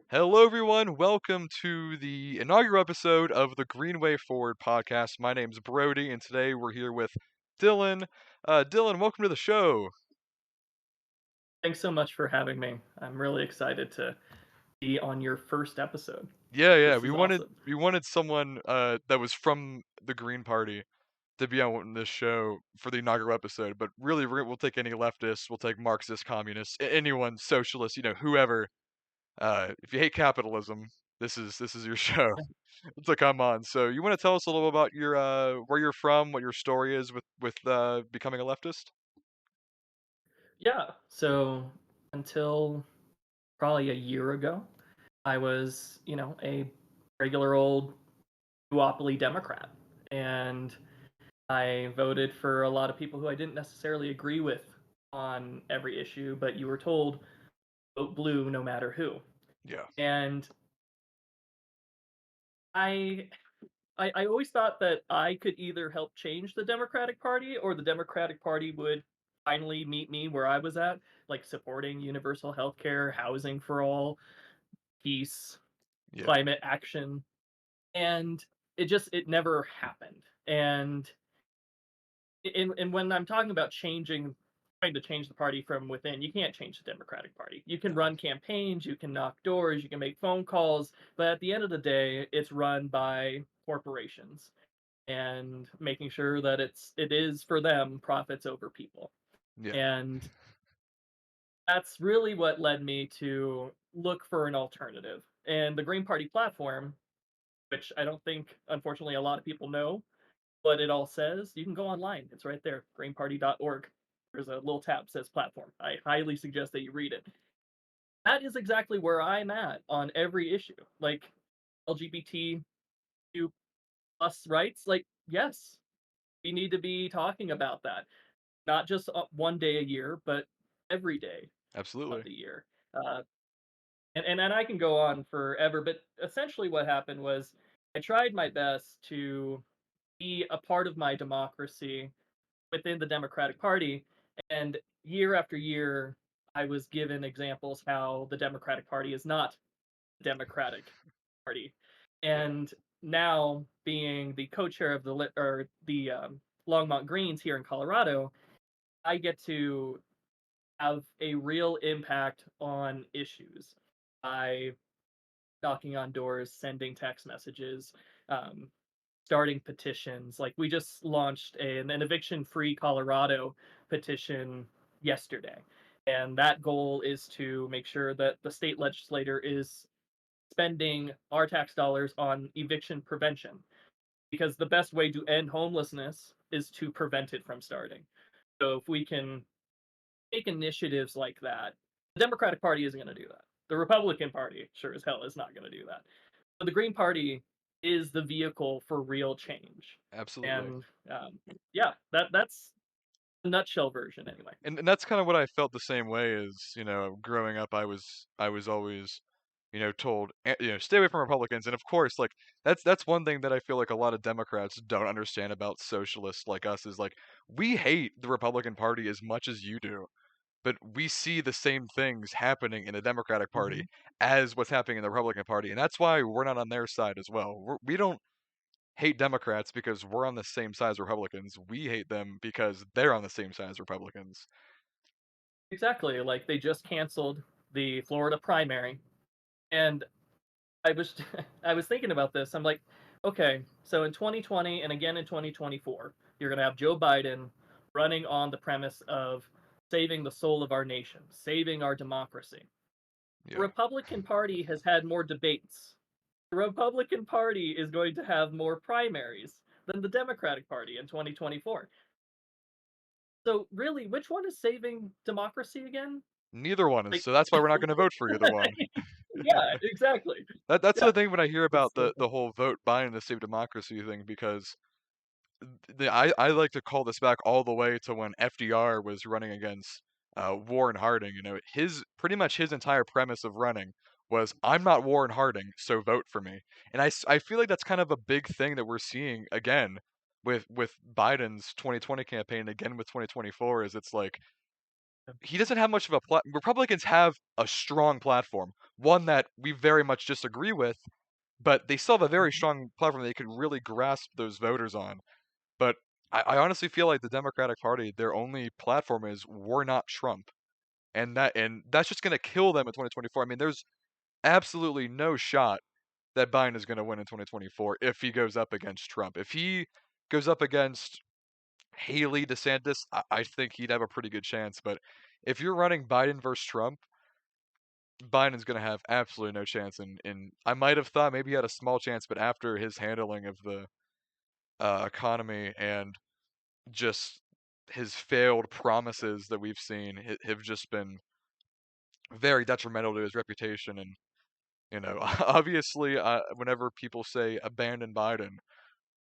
Hello, everyone. Welcome to the inaugural episode of the Greenway Forward podcast. My name's Brody, and today we're here with Dillon. Dillon, welcome to the show. Thanks so much for having me. I'm really excited to be on your first episode. Yeah. This We is wanted awesome. we wanted someone that was from the Green Party to be on this show for the inaugural episode. But really, we'll take any leftists, we'll take Marxists, communists, anyone, socialist, whoever. If you hate capitalism, this is your show to come on. So you want to tell us a little about your where you're from, what your story is with becoming a leftist? Yeah. So until probably a year ago, I was, a regular old duopoly Democrat. And I voted for a lot of people who I didn't necessarily agree with on every issue, but you were told vote blue no matter who. Yeah, And I I always thought that I could either help change the Democratic Party or the Democratic Party would finally meet me where I was at, like supporting universal health care, housing for all, peace, yeah, climate action. And it never happened. And when I'm talking about trying to change the party from within, you can't change the Democratic Party. You can no, run campaigns, you can knock doors, you can make phone calls, but at the end of the day, it's run by corporations and making sure that it is for them profits over people. yeah, And that's really what led me to look for an alternative. And the Green Party platform, which I don't think unfortunately a lot of people know what it all says, you can go online. It's right there, greenparty.org. There's a little tab that says platform. I highly suggest that you read it. That is exactly where I'm at on every issue. Like LGBTQ plus rights, like yes, we need to be talking about that. Not just one day a year, but every day of absolutely. the year. Uh, and I can go on forever, but essentially what happened was I tried my best to be a part of my democracy within the Democratic Party, and year after year, I was given examples how the Democratic Party is not the Democratic Party, Yeah, and now being the co-chair of the Longmont Greens here in Colorado, I get to have a real impact on issues by knocking on doors, sending text messages, um, starting petitions. Like we just launched an eviction free Colorado petition yesterday. And that goal is to make sure that the state legislator is spending our tax dollars on eviction prevention because the best way to end homelessness is to prevent it from starting. So if we can take initiatives like that. The Democratic Party isn't going to do that. The Republican Party, sure as hell, is not going to do that. But the Green Party is the vehicle for real change. absolutely. And yeah, that's the nutshell version, anyway. And that's kind of what I felt the same way as growing up. I was always told stay away from Republicans, and of course like that's one thing that I feel like a lot of Democrats don't understand about socialists like us is like we hate the Republican Party as much as you do, but we see the same things happening in the Democratic Party Mhm. as what's happening in the Republican Party, and that's why we're not on their side as well. We don't hate Democrats because we're on the same side as Republicans. We hate them because they're on the same side as Republicans. Exactly. Like they just canceled the Florida primary, and I was I was thinking about this. I'm like, okay, so in 2020 and again in 2024, you're going to have Joe Biden running on the premise of saving the soul of our nation, saving our democracy. The Yeah. Republican Party has had more debates. The Republican Party is going to have more primaries than the Democratic Party in 2024. So really, which one is saving democracy again? Neither one is, Like so that's why we're not gonna vote for either one. yeah, exactly. That's Yeah. the thing when I hear about It's the whole vote buying the save democracy thing because I like to call this back all the way to when FDR was running against Warren Harding. His pretty much his entire premise of running was I'm not Warren Harding, so vote for me. And I feel like that's kind of a big thing that we're seeing again with Biden's 2020 campaign again with 2024 is it's like he doesn't have much of a Republicans have a strong platform. one that we very much disagree with, but they still have a very Mhm. strong platform they could really grasp those voters on. But I honestly feel like the Democratic Party, their only platform is "We're not Trump," and that's just gonna kill them in 2024. I mean, there's absolutely no shot that Biden is gonna win in 2024 if he goes up against Trump. If he goes up against Haley, DeSantis, I think he'd have a pretty good chance. But if you're running Biden versus Trump, Biden's gonna have absolutely no chance. And I might have thought maybe he had a small chance, but after his handling of the economy and just his failed promises that we've seen have just been very detrimental to his reputation. And obviously, whenever people say abandon Biden,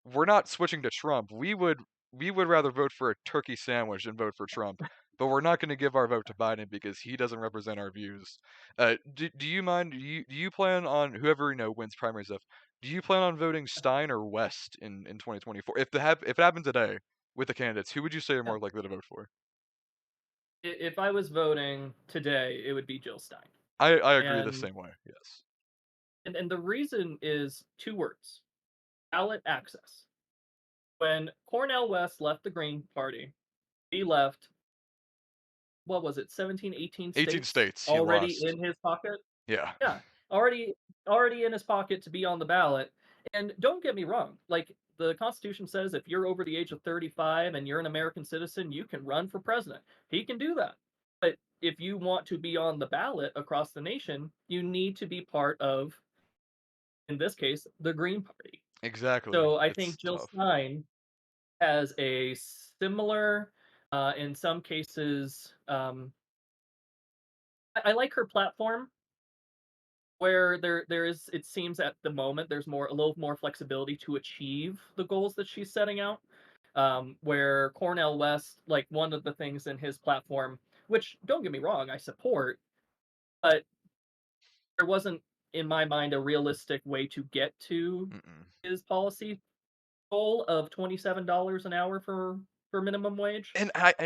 we're not switching to Trump. We would rather vote for a turkey sandwich than vote for Trump. But we're not going to give our vote to Biden because he doesn't represent our views. Do you mind? Do you plan on whoever wins primary stuff? Do you plan on voting Stein or West in 2024? If it happened today with the candidates, who would you say are Yeah. more likely to vote for? If I was voting today, it would be Jill Stein. I agree the And same way. Yes. and the reason is two words: ballot access. When Cornel West left the Green Party, he left, what was it, 17, 18 18 states states he already lost. in his pocket? Yeah. Yeah, already already in his pocket to be on the ballot. And don't get me wrong, like the Constitution says if you're over the age of 35 and you're an American citizen, you can run for president. He can do that. But if you want to be on the ballot across the nation, you need to be part of, in this case, the Green Party. Exactly. So I think It's Jill tough. Stein has a similar, in some cases, I like her platform where there is, it seems at the moment there's more, a little more flexibility to achieve the goals that she's setting out. Where Cornel West, like one of the things in his platform, which don't get me wrong, I support, but there wasn't, in my mind, a realistic way to get to Mm-mm. his policy goal of $27 an hour for minimum wage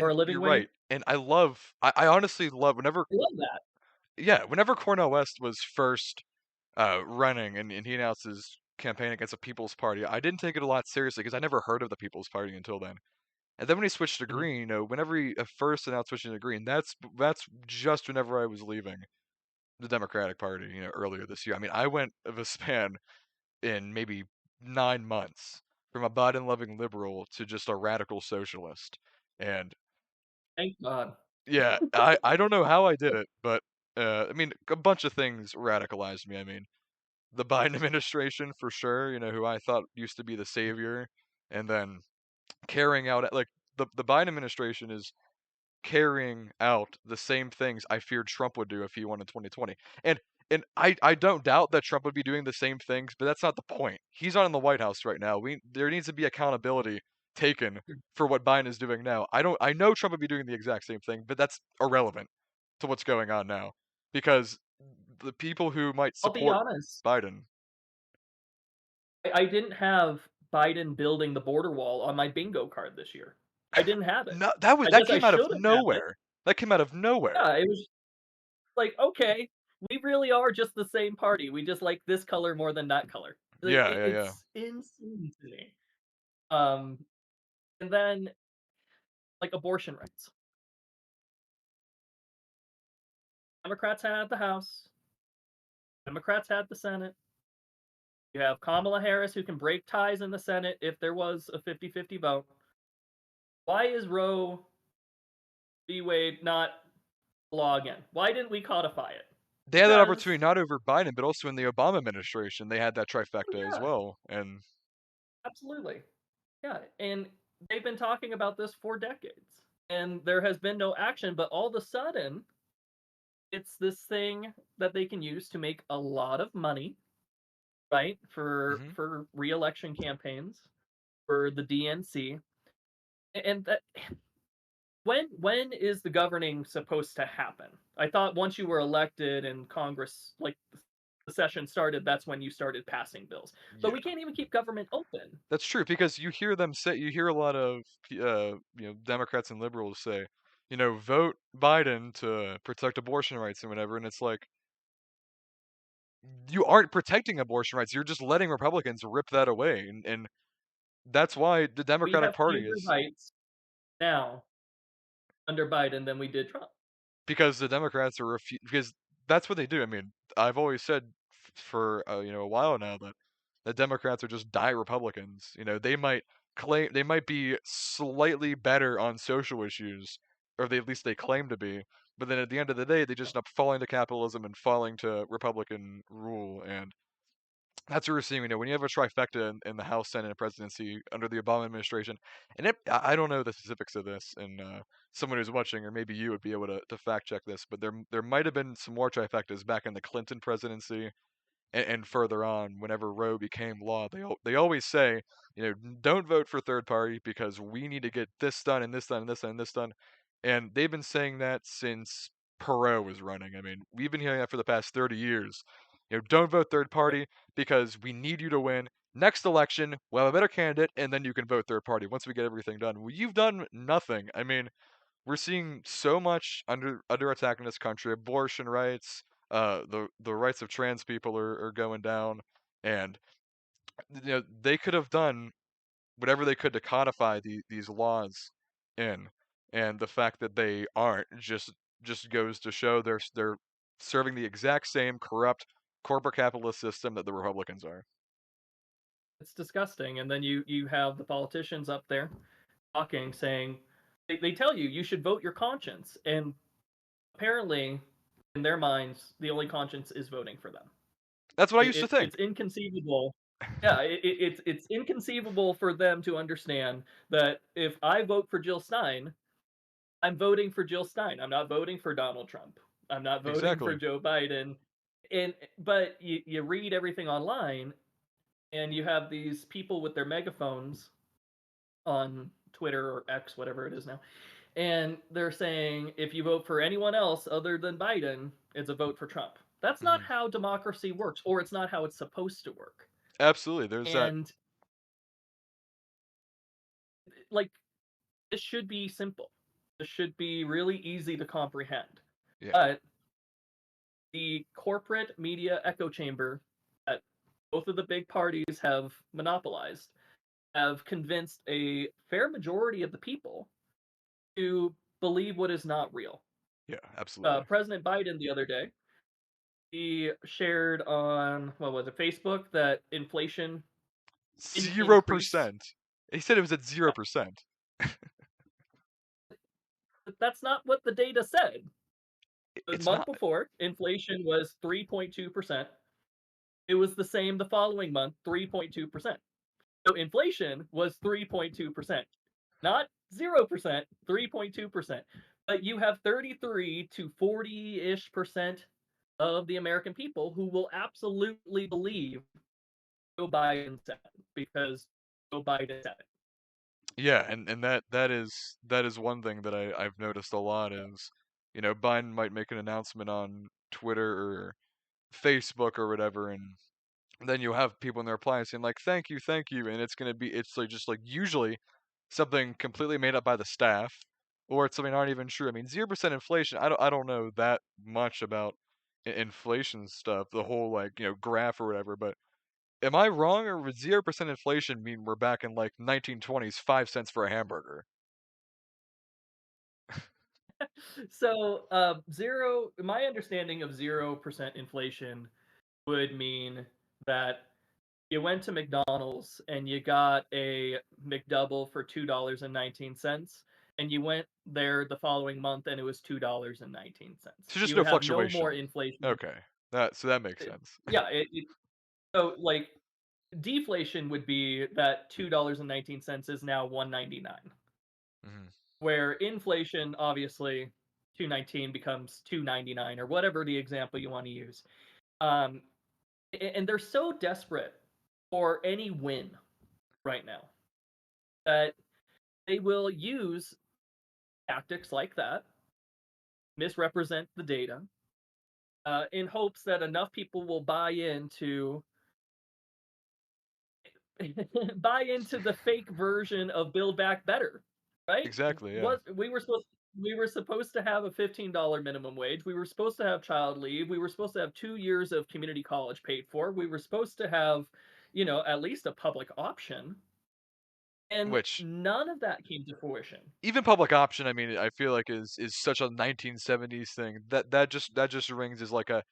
or And a living you're wage. right. And I honestly love whenever I love that. yeah, whenever Cornel West was first running and he announced his campaign against the People's Party, I didn't take it a lot seriously because I never heard of the People's Party until then. And then when he switched to Mhm. Green, whenever he first announced switching to Green, that's just whenever I was leaving the Democratic Party, earlier this year. I mean, I went of a span in maybe 9 months from a Biden-loving liberal to just a radical socialist. And Thank God. yeah, I don't know how I did it, but I mean, a bunch of things radicalized me. I mean, the Biden administration for sure, who I thought used to be the savior, and then carrying out like the Biden administration is carrying out the same things I feared Trump would do if he won in 2020. And I don't doubt that Trump would be doing the same things, but that's not the point. He's not in the White House right now. There needs to be accountability taken for what Biden is doing now. I know Trump would be doing the exact same thing, but that's irrelevant to what's going on now because the people who might I'll be support honest, Biden. I didn't have Biden building the border wall on my bingo card this year. I didn't have it. No, I that guess I came out of should have had it. nowhere. That came out of nowhere. Yeah, it was like, okay, we really are just the same party. We just like this color more than that color. Like, Yeah, yeah, yeah. it's insane to me. Um, and then like abortion rights. Democrats had the House. Democrats had the Senate. You have Kamala Harris who can break ties in the Senate if there was a 50-50 vote. Why is Roe v. Wade not law again? Why didn't we codify it? They had that Because, opportunity not over Biden, but also in the Obama administration, they had that oh trifecta as yeah, well. And absolutely. Yeah, and they've been talking about this for decades. And there has been no action, but all of a sudden, it's this thing that they can use to make a lot of money, right? mhm. For re-election campaigns, for the DNC. And that, when is the governing supposed to happen? I thought once you were elected and Congress, like the session started, that's when you started passing bills. But Yeah, we can't even keep government open. that's true because you hear a lot of Democrats and liberals say, vote Biden to protect abortion rights and whatever, and it's like you aren't protecting abortion rights. You're just letting Republicans rip that away, and that's why the We Democratic have Party fewer is rights now under Biden than we did Trump. because the Democrats are because that's what they do. I mean, I've always said for a while now that the Democrats are just die Republicans. They might be slightly better on social issues, or at least they claim to be. But then at the end of the day, they just end up falling to capitalism and falling to Republican rule, and that's what we're seeing. When you have a trifecta in the House, Senate, and presidency under the Obama administration, and I don't know the specifics of this, and someone who's watching, or maybe you would be able to fact check this, but there might have been some more trifectas back in the Clinton presidency and further on, whenever Roe became law, they always say, don't vote for third party because we need to get this done and this done and this done and this done, and they've been saying that since Perot was running. I mean, we've been hearing that for the past 30 years. Don't vote third Right. party because we need you to win. Next election, we'll have a better candidate, and then you can vote third party once we get everything done. Well, you've done nothing. I mean, we're seeing so much under attack in this country. Abortion rights, the rights of trans people are going down, and they could have done whatever they could to codify these laws in, and the fact that they aren't just goes to show they're serving the exact same corrupt corporate capitalist system that the Republicans are. It's disgusting. And then you have the politicians up there talking, saying they tell you you should vote your conscience, and apparently, in their minds, the only conscience is voting for them. That's what I used to It's think. inconceivable. Yeah, it's inconceivable for them to understand that if I vote for Jill Stein, I'm voting for Jill Stein. I'm not voting for Donald Trump. I'm not voting for Exactly. Joe Biden. And but you read everything online, and you have these people with their megaphones on Twitter or X, whatever it is now, and they're saying if you vote for anyone else other than Biden, it's a vote for Trump. That's not Hmm. how democracy works, or it's not how it's supposed to work. Absolutely. There's that. And like this should be simple. This should be really easy to comprehend. Yeah. But the corporate media echo chamber that both of the big parties have monopolized have convinced a fair majority of the people to believe what is not real. Yeah. Absolutely. President Biden the other day, he shared on what was it, Facebook, that inflation didn't Zero increase. percent. He said it was at 0%. But that's not what the data said. The It's month not. before, inflation was 3.2%. It was the same the following month, 3.2%. So inflation was 3.2%, not 0%, 3.2%. But you have 33 to 40-ish% of the American people who will absolutely believe Joe Biden said it because Joe Biden said it. Yeah, and that is one thing that I've noticed a lot is, Biden might make an announcement on Twitter or Facebook or whatever, and then you have people in their reply saying like thank you, and it's like just like usually something completely made up by the staff, or it's something not even true. I mean, 0% inflation. I don't know that much about inflation stuff, the whole like graph or whatever, but am I wrong, or would 0% inflation mean we're back in like 1920s 5 cents for a hamburger? So, my understanding of 0% inflation would mean that you went to McDonald's and you got a McDouble for $2.19, and you went there the following month and it was $2.19. So just You no would have no fluctuation. more inflation. Okay. That makes Uh, sense. Yeah, so like deflation would be that $2.19 is now 1.99, Mhm. where inflation obviously 219 becomes 2.99 or whatever the example you want to use. Um, and they're so desperate for any win right now that they will use tactics like that, misrepresent the data, in hopes that enough people will buy into buy into the fake version of Build Back Better, right? Exactly, yeah. Was we were supposed we were supposed to have a $15 minimum wage. We were supposed to have child leave. We were supposed to have 2 years of community college paid for. We were supposed to have, at least a public option, and which none of that came to fruition. even public option, I mean, I feel like is such a 1970s thing. That just rings as like a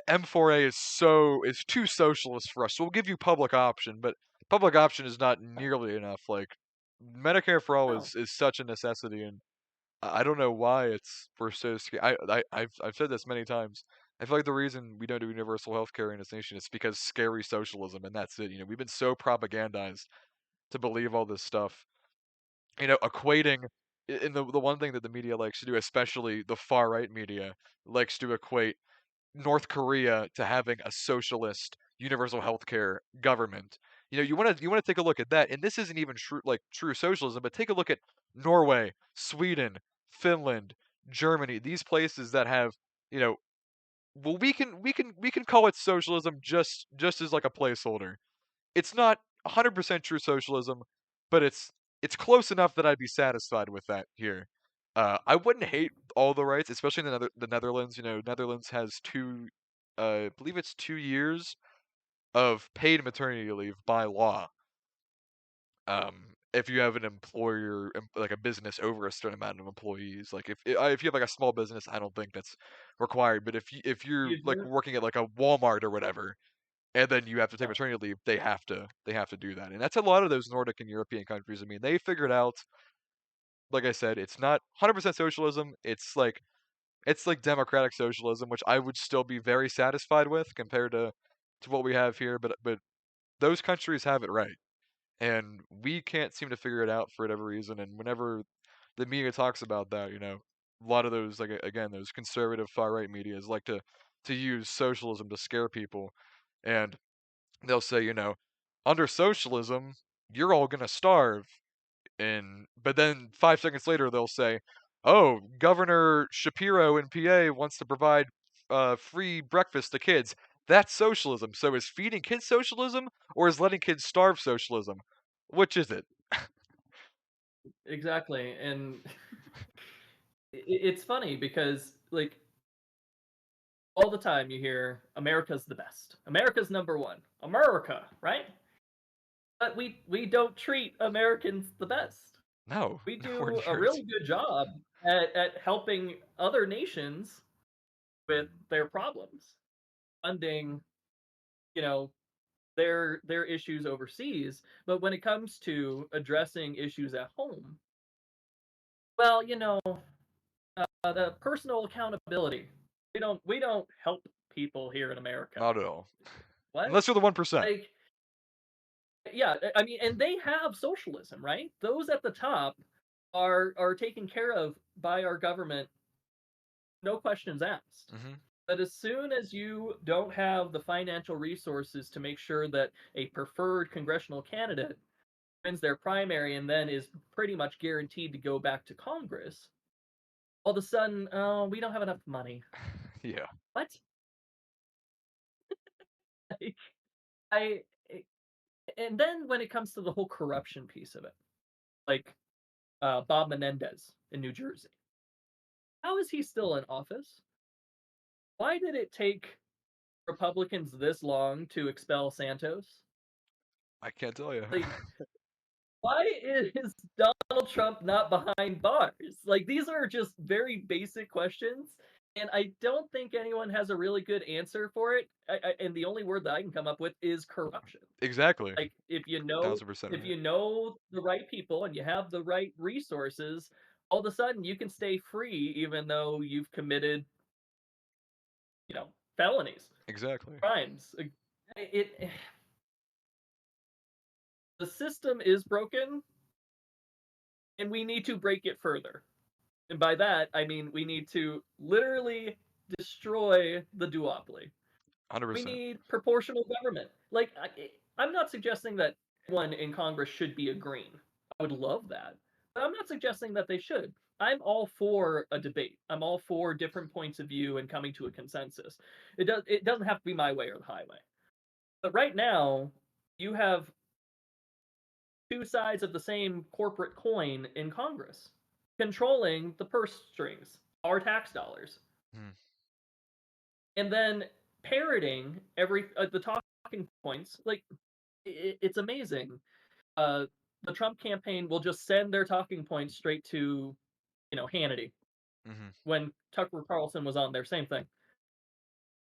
M4A is too socialist for us. So we'll give you public option, but public option is not nearly enough. Like Medicare for all No. is such a necessity, and I don't know why we're so scared. I've said this many times. I feel like the reason we don't do universal healthcare in this nation is because scary socialism, and that's it. We've been so propagandized to believe all this stuff. Equating and the one thing that the media likes to do, especially the far right media, likes to equate North Korea to having a socialist universal healthcare government. You want to take a look at that, and this isn't even true socialism, but take a look at Norway, Sweden, Finland, Germany, these places that have, you know, well, we can call it socialism just as like a placeholder. It's not 100% true socialism, but it's close enough that I'd be satisfied with that here. I wouldn't hate all the rights, especially in the Netherlands. Netherlands has I believe it's 2 years of paid maternity leave by law. If you have an employer, like a business over a certain amount of employees, like if you have like a small business, I don't think that's required. But if you're You like do? working at like a Walmart or whatever, and then you have to take Oh, maternity leave, they have to do that. And that's a lot of those Nordic and European countries. I mean, they figured out, like I said, it's not 100% socialism. It's like democratic socialism, which I would still be very satisfied with compared to what we have here. But those countries have it right, and we can't seem to figure it out for whatever reason. And whenever the media talks about that, a lot of those, like again, those conservative far right medias like to use socialism to scare people, and they'll say, under socialism, you're all gonna starve. But then 5 seconds later, they'll say, "Oh, Governor Shapiro in PA wants to provide free breakfast to kids." That's socialism. So is feeding kids socialism, or is letting kids starve socialism? Which is it? exactly, and it's funny because, like, all the time you hear, "America's the best. America's number 1. America," right? But we don't treat Americans the best. No, We nowhere do a near as really good job at helping other nations with their problems, funding, you know, their issues overseas, but when it comes to addressing issues at home, well, the personal accountability. We don't help people here in America. not at all. What? Unless you're the 1%. Like, yeah, I mean, and they have socialism, right? Those at the top are taken care of by our government, no questions asked. Hmm. But as soon as you don't have the financial resources to make sure that a preferred congressional candidate wins their primary and then is pretty much guaranteed to go back to Congress, all of a sudden, oh, we don't have enough money. Yeah, What? Like, I, and then when it comes to the whole corruption piece of it, like Bob Menendez in New Jersey, how is he still in office? Why did it take Republicans this long to expel Santos? I can't tell you. Like, why is Donald Trump not behind bars? Like, these are just very basic questions, and I don't think anyone has a really good answer for it. And the only word that I can come up with is corruption. Exactly. Like, if you know 1000% if right. you know the right people and you have the right resources, all of a sudden you can stay free even though you've committed, felonies, Exactly. crimes. It the system is broken, and we need to break it further. And by that, I mean we need to literally destroy the duopoly. We 100%. need proportional government. Like, I'm not suggesting that everyone in Congress should be a green. I would love that. But I'm not suggesting that they should. I'm all for a debate. I'm all for different points of view and coming to a consensus. It doesn't have to be my way or the highway. But right now, you have two sides of the same corporate coin in Congress. controlling the purse strings, our tax dollars, Mhm. and then parroting the talking points. Like it's amazing. Uh, the Trump campaign will just send their talking points straight to Hannity. Mhm. When Tucker Carlson was on there, same thing.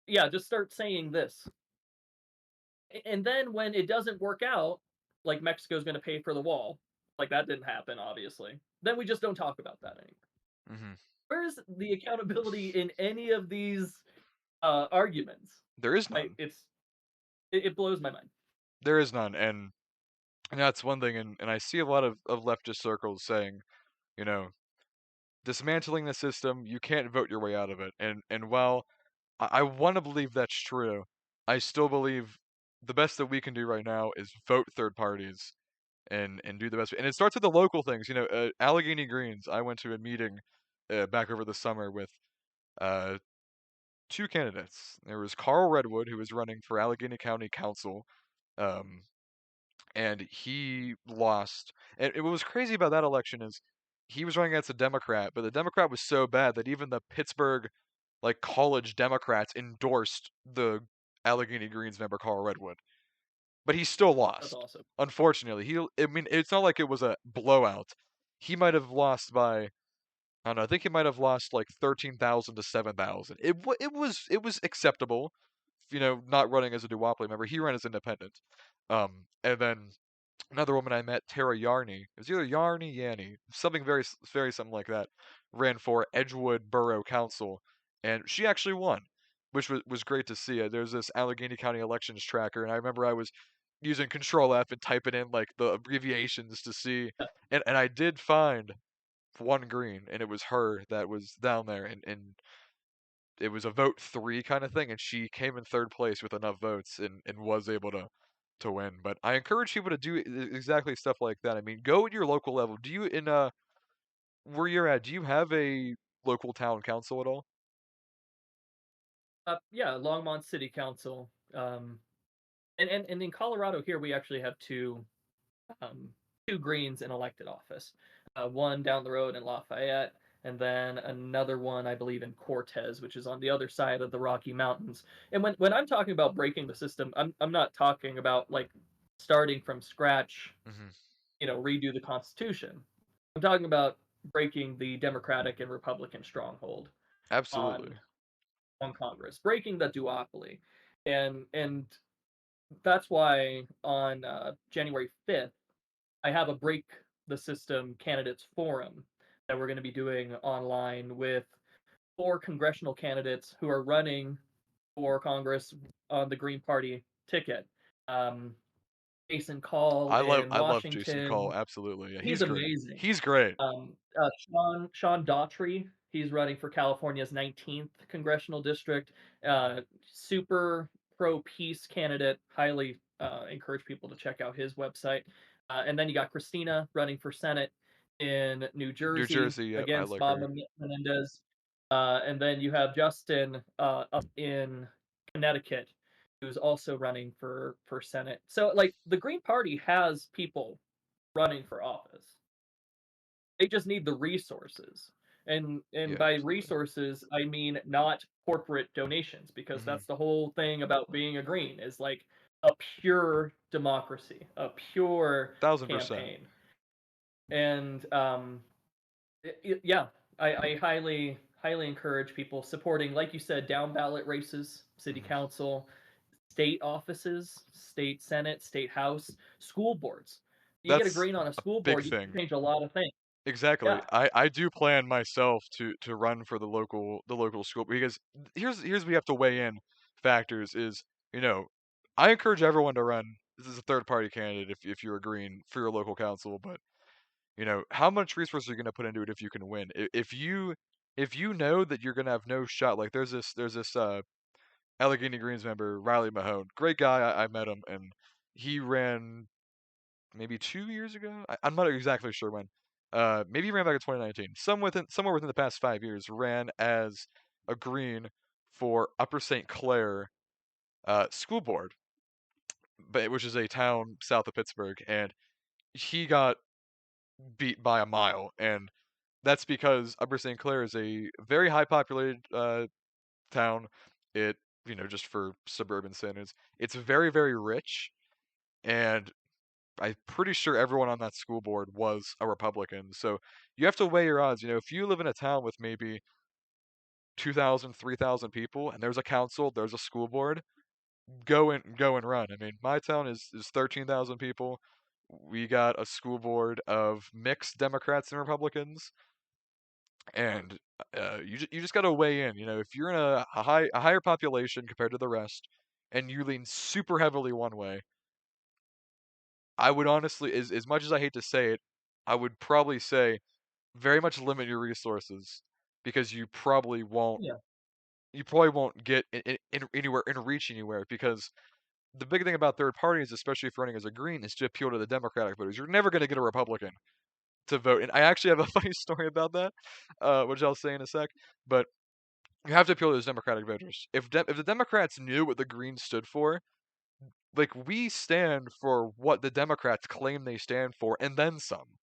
Yeah, just start saying this. And then when it doesn't work out, like Mexico's going to pay for the wall, like that didn't happen, obviously. Then we just don't talk about that anymore. Mhm. Where's the accountability in any of these arguments? There is I none. it's it blows my mind. There is none, and that's one thing, and I see a lot of leftist circles saying, you know, dismantling the system, you can't vote your way out of it. And while I want to believe that's true, I still believe the best that we can do right now is vote third parties and do the best. And it starts with the local things. Allegheny Greens. I went to a meeting back over the summer with uh, two candidates. There was Carl Redwood, who was running for Allegheny County Council, um, and he lost. And what was crazy about that election is he was running against a Democrat, but the Democrat was so bad that even the Pittsburgh like college Democrats endorsed the Allegheny Greens member Carl Redwood, but he still That's lost. awesome. Unfortunately, I mean, it's not like it was a blowout. He might have lost by I don't know. I think he might have lost like 13,000 to 7,000. It was acceptable, not running as a duopoly member. He ran as independent. And then another woman I met, Tara Yarney. It was either Yarney, Yanny, something very something like that. Ran for Edgewood Borough Council, and she actually won, which was great to see. There's this Allegheny County elections tracker, and I remember I was using Control F and typing in like the abbreviations to see, Yeah, and I did find one green, and it was her that was down there, and it was a vote three kind of thing, and she came in third place with enough votes and was able to win. But I encourage people to do exactly stuff like that. I mean, go at your local level. Do you in where you're at? Do you have a local town council at all? yeah, Longmont City Council. And in Colorado here we actually have um, two Greens in elected office. One down the road in Lafayette, and then another one, I believe, in Cortez, which is on the other side of the Rocky Mountains. And when I'm talking about breaking the system, I'm not talking about like starting from scratch, Hmm. redo the Constitution. I'm talking about breaking the Democratic and Republican stronghold Absolutely. on on Congress, breaking the duopoly, and that's why on January 5th I have a break the system candidates forum that we're going to be doing online with four congressional candidates who are running for Congress on the Green Party ticket. Um, Jason Call in I love Jason Washington. Call. Absolutely. Yeah, He's he's great. amazing. He's great. Sean Daughtry, he's running for California's 19th congressional district. Super pro peace candidate. Highly encourage people to check out his website. And then you got Christina running for Senate in New New Jersey Jersey. Yep, I against like Bob her. Menendez. And then you have Justin up in Connecticut, who's also running for Senate. So like the Green Party has people running for office. They just need the resources. And Yeah, by absolutely. resources, I mean not corporate donations, because Hmm. that's the whole thing about being a green is like a pure democracy, a pure 1,000%. campaign. And yeah, I highly encourage people supporting, like you said, down ballot races, city Hmm. council, state offices, state senate, state house, school boards. You get a That's green on a a school big board, you can thing. change a lot of things. Exactly. Yeah. I do plan myself to run for the local school because here's we have to weigh in factors is, you know, I encourage everyone to run. This is a third party candidate if you're agreeing for your local council, but how much resources are you gonna put into it if you can win? If you know that you're gonna have no shot, like there's this Allegheny Greens member, Riley Mahone. Great guy, I met him and he ran maybe 2 years ago. I'm not exactly sure when. Maybe he ran back in 2019. Somewhere within the past 5 years, ran as a green for Upper St. Clair School Board, which is a town south of Pittsburgh, and he got beat by a mile. And that's because Upper St. Clair is a very high populated town. It, just for suburban standards, it's very, very rich, and I'm pretty sure everyone on that school board was a Republican. So you have to weigh your odds. If you live in a town with maybe 2,000, 3,000 people, and there's a council, there's a school board, go and run. I mean, my town is 13,000 people. We got a school board of mixed Democrats and Republicans, and you just got to weigh in. If you're in a higher population compared to the rest, and you lean super heavily one way, I would honestly, as much as I hate to say it, I would probably say very much limit your resources because Yeah, you probably won't get in anywhere and reach anywhere because the big thing about third parties, especially if you're running as a green, is to appeal to the Democratic voters. You're never going to get a Republican to vote, and I actually have a funny story about that, which I'll say in a sec. But you have to appeal to those Democratic voters. If the Democrats knew what the Greens stood for, like we stand for what the Democrats claim they stand for, and then some.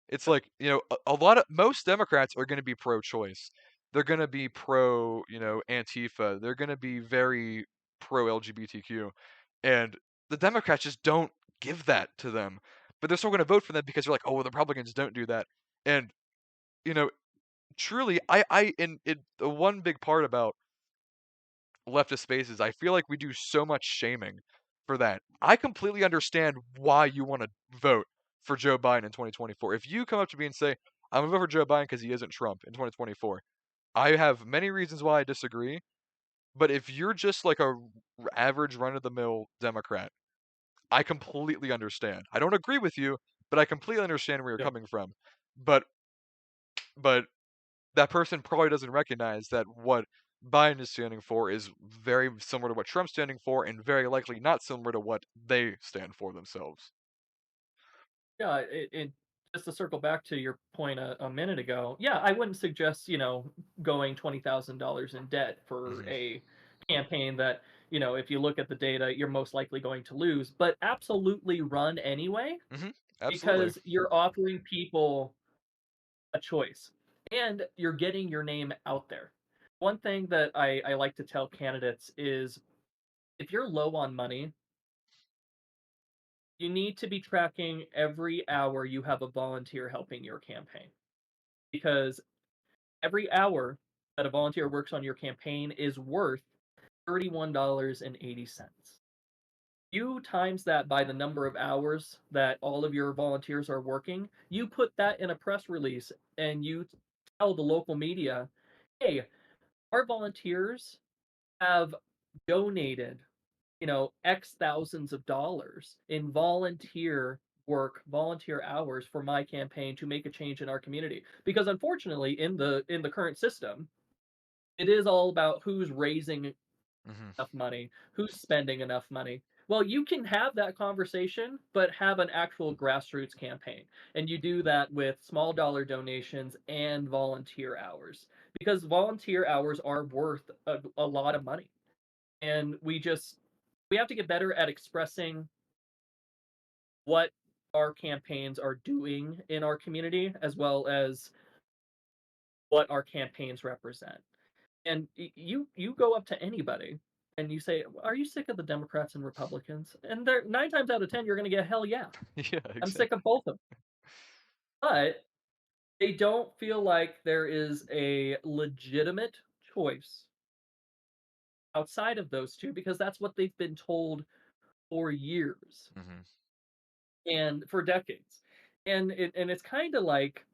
It's like, a lot of most Democrats are gonna be pro-choice. They're gonna be pro, Antifa. They're gonna be very pro-LGBTQ, and the Democrats just don't give that to them, but they're still gonna vote for them because they're like, "Oh, well, the Republicans don't do that." And, you know, truly, I and it the one big part about leftist spaces, I feel like we do so much shaming for that. I completely understand why you wanna vote for Joe Biden in 2024. If you come up to me and say, "I'm gonna vote for Joe Biden because he isn't Trump in 2024," I have many reasons why I disagree, but if you're just like average run-of-the-mill Democrat, I completely understand. I don't agree with you, but I completely understand where you're yeah. coming from. But but that person probably doesn't recognize that what Biden is standing for is very similar to what Trump's standing for, and very likely not similar to what they stand for themselves. Yeah, it just to circle back to your point a minute ago, yeah, I wouldn't suggest, going $20,000 in debt for Mhm. a campaign that, if you look at the data, you're most likely going to lose, but absolutely run anyway Mhm. Absolutely. because you're offering people a choice and you're getting your name out there. One thing that I like to tell candidates is if you're low on money, you need to be tracking every hour you have a volunteer helping your campaign because every hour that a volunteer works on your campaign is worth $31.80. You times that by the number of hours that all of your volunteers are working, you put that in a press release and you tell the local media, hey, our volunteers have donated, X thousands of dollars in volunteer work, volunteer hours for my campaign to make a change in our community. Because unfortunately, in the current system, it is all about who's raising Mhm. enough money, who's spending enough money. Well, you can have that conversation, but have an actual grassroots campaign. And you do that with small dollar donations and volunteer hours because volunteer hours are worth a lot of money. And we have to get better at expressing what our campaigns are doing in our community as well as what our campaigns represent. And you go up to anybody and you say, "Are you sick of the Democrats and Republicans?" And they're 9 times out of 10 you're going to get, "Hell yeah. Yeah, I'm sick of exactly. both of them." But they don't feel like there is a legitimate choice outside of those two because that's what they've been told for years Mhm. and for decades. And it's kind of like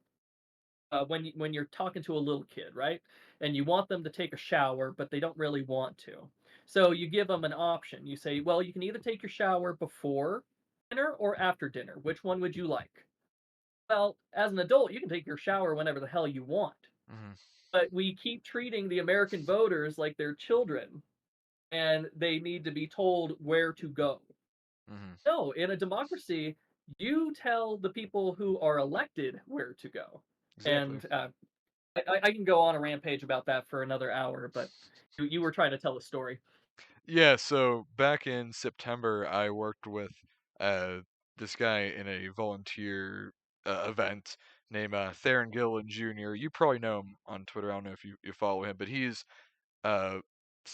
when you're talking to a little kid, right? And you want them to take a shower, but they don't really want to. So you give them an option. You say, well, you can either take your shower before dinner or after dinner. Which one would you like? Well, as an adult, you can take your shower whenever the hell you want. Mhm. But we keep treating the American voters like they're children and they need to be told where to go. Mhm. No, in a democracy, you tell the people who are elected where to go. Exactly. And I can go on a rampage about that for another hour, but you were trying to tell a story. Yeah, so back in September, I worked with uh, this guy in a volunteer event named Theron Gillen Jr. You probably know him on Twitter. I don't know if you follow him, but he's uh,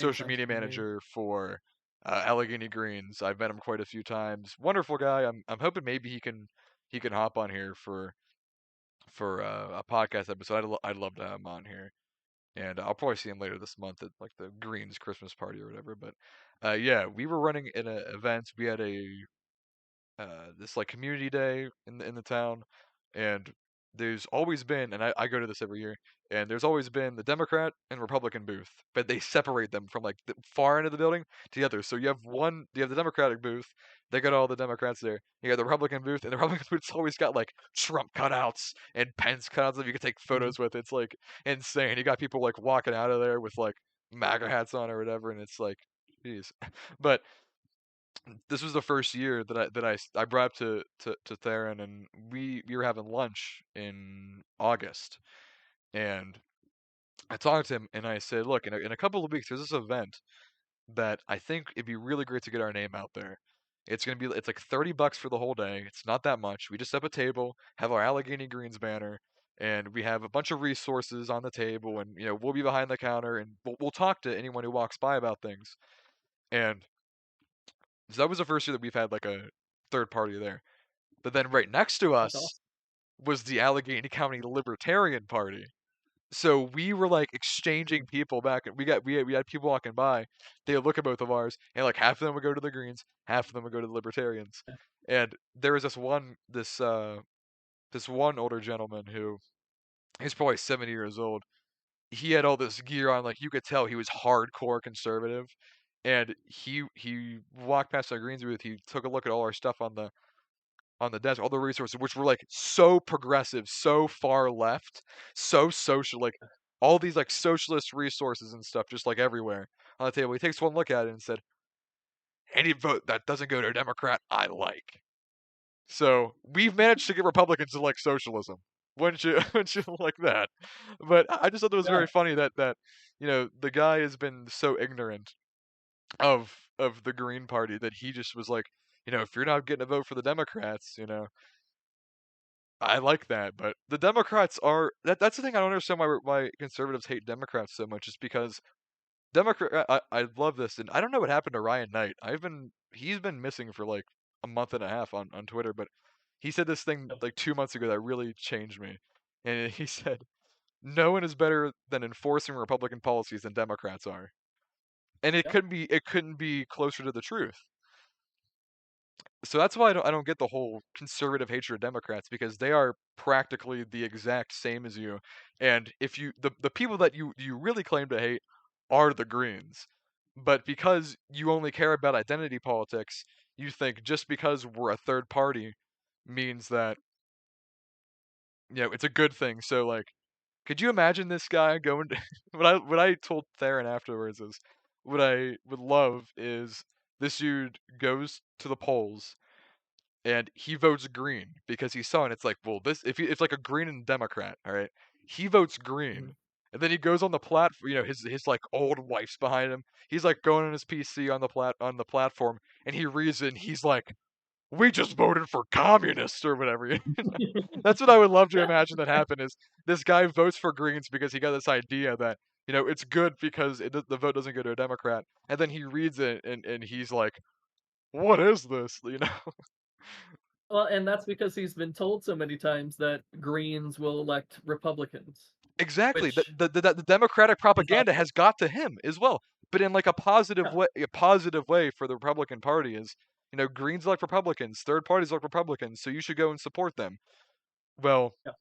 Name social sounds media familiar. manager for Allegheny Greens. I've met him quite a few times. Wonderful guy. I'm hoping maybe he can hop on here for a podcast episode. I'd love to have him on here, and I'll probably see him later this month at like the Greens Christmas party or whatever. But yeah, we were running an event. We had a this like community day in the town, and there's always been, and I go to this every year, and there's always been the Democrat and Republican booth, but they separate them from like the far end of the building together. So you have the Democratic booth, they got all the Democrats there. You got the Republican booth, and the Republican booth's always got like Trump cutouts and Pence cutouts that you can take Mhm. photos with. It's like insane. You got people like walking out of there with like MAGA hats on or whatever, and it's like, jeez. But this was the first year that I brought up to Theron, and we were having lunch in August, and I talked to him and I said, look, in a couple of weeks there's this event that I think it'd be really great to get our name out there. It's like $30 for the whole day. It's not that much. We just set up a table, have our Allegheny Greens banner, and we have a bunch of resources on the table, and we'll be behind the counter, and we'll talk to anyone who walks by about things. And so that was the first year that we've had like a third party there. But then right next to That's us awesome. was the Allegheny County Libertarian Party. So we were like exchanging Mhm. people back, and we had people walking by. They would look at both of ours, and like half of them would go to the Greens, half of them would go to the Libertarians. And there was this one older gentleman who he's probably 70 years old. He had all this gear on, like you could tell he was hardcore conservative. And he walked past our Greens booth. He took a look at all our stuff on the desk, all the resources, which were like so progressive, so far left, so social, like all these like socialist resources and stuff, just like everywhere on the table. He takes one look at it and said, "Any vote that doesn't go to a Democrat, I like." So we've managed to get Republicans to like socialism. Wouldn't you? Wouldn't you like that? But I just thought it was Yeah, very funny that the guy has been so ignorant of the Green Party that he just was like, if you're not getting a vote for the Democrats, I like that, but the Democrats are that's the thing I don't understand why conservatives hate Democrats so much is because I love this, and I don't know what happened to Ryan Knight. He's been missing for like a month and a half on Twitter, but he said this thing yep, like 2 months ago that really changed me. And he said, "No one is better than enforcing Republican policies than Democrats are." And yep, it couldn't be closer to the truth. So that's why I don't get the whole conservative hatred of Democrats because they are practically the exact same as you. And if the people that you really claim to hate are the Greens. But because you only care about identity politics, you think just because we're a third party means that it's a good thing. So like could you imagine this guy going to what I told Theron afterwards is what I would love is this dude goes to the polls and he votes green because he saw, and it's like, well, this if it's like a green and Democrat, all right, he votes green, mhm. and then he goes on the platform. His like old wife's behind him. He's like going on his PC on the platform, and he reads it, and he's like, "We just voted for communists or whatever." That's what I would love to Yeah, imagine that happen is this guy votes for Greens because he got this idea that it's good because the vote doesn't go to a Democrat, and then he reads it and he's like, "What is this?" well, and that's because he's been told so many times that Greens will elect Republicans, Exactly. The which the the the Democratic is propaganda awful. has got to him as well, but in like Yeah, a positive way for the Republican Party is, Greens like Republicans, third parties like Republicans, so you should go and support them. Well, yeah,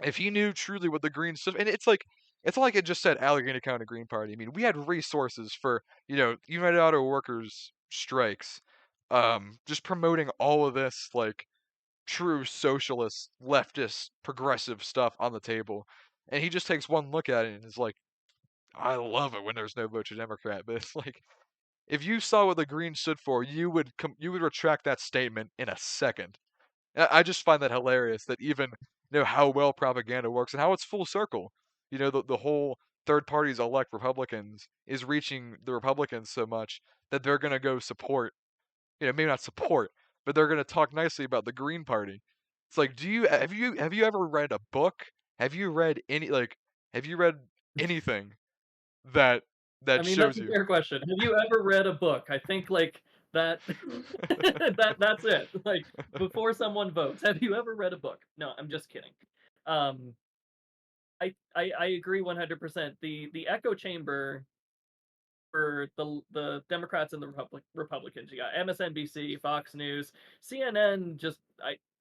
if he knew truly what the Greens stood, and it's not like it just said Allegheny County Green Party. I mean, we had resources for United Auto Workers strikes, just promoting all of this like true socialist, leftist, progressive stuff on the table. And he just takes one look at it and is like, I love it when there's no vote to Democrat. But it's like, if you saw what the Greens stood for, you would retract that statement in a second. I just find that hilarious that even how well propaganda works and how it's full circle. The whole third parties elect Republicans is reaching the Republicans so much that they're gonna go support. Maybe not support, but they're gonna talk nicely about the Green Party It's like, do you have you ever read a book? Have you read any like have you read anything that I that mean, that's shows a you? fair question. Have you ever read a book? I think, like, that that's it. Like, before someone votes, have you ever read a book? No, I'm just kidding. Um, I agree 100%. The echo chamber for the Democrats and the Republicans. You got MSNBC, Fox News, CNN. Just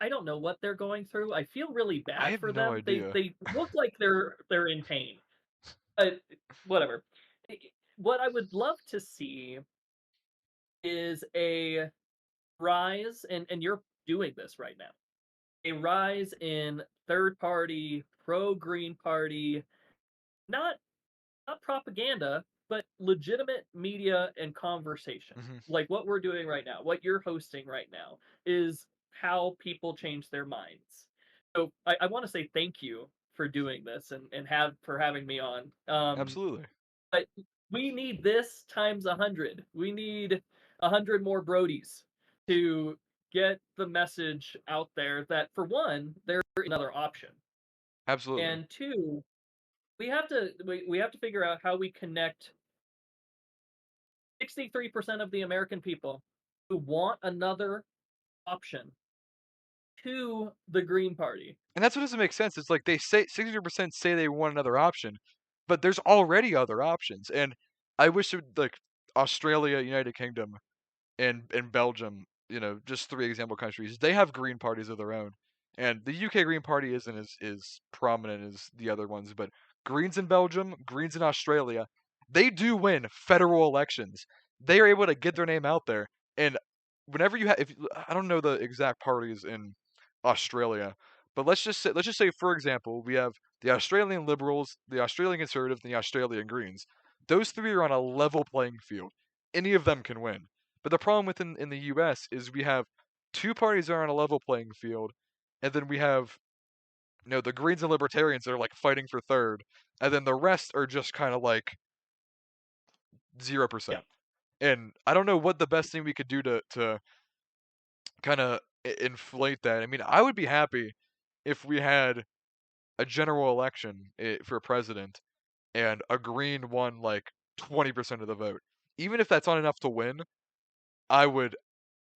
I don't know what they're going through. I feel really I bad have for no them. They idea. they look like they're in pain. But whatever. I- What I would love to see is a rise, and you're doing this right now. A rise in third party, pro Green Party, not not propaganda, but legitimate media and conversation. Mhm. Like what we're doing right now, what you're hosting right now, is how people change their minds. So I want to say thank you for doing this and have for having me on. Absolutely. But we need this times 100. We need 100 more Brodies to get the message out there that for one, there's another option. Absolutely. And two, we have to figure out how we connect 63% of the American people who want another option to the Green Party. And that's what doesn't make sense. It's like they say 60% say they want another option, but there's already other options. And I wish it would, like Australia, United Kingdom, and Belgium, just 3 example countries, they have green parties of their own. And the UK Green Party isn't as prominent as the other ones, but Greens in Belgium, Greens in Australia, they do win federal elections. They are able to get their name out there. And whenever you have, if I don't know the exact parties in Australia, but let's just say for example, we have the Australian Liberals, the Australian Conservatives, and the Australian Greens. Those three are on a level playing field. Any of them can win. But the problem in the US is we have two parties that are on a level playing field, and then we have the Greens and Libertarians that are like fighting for third, and then the rest are just kind of like Yeah. 0%. And I don't know what the best thing we could do to kind of inflate that. I mean, I would be happy if we had a general election for president and a Green won like 20% of the vote. Even if that's not enough to win, I would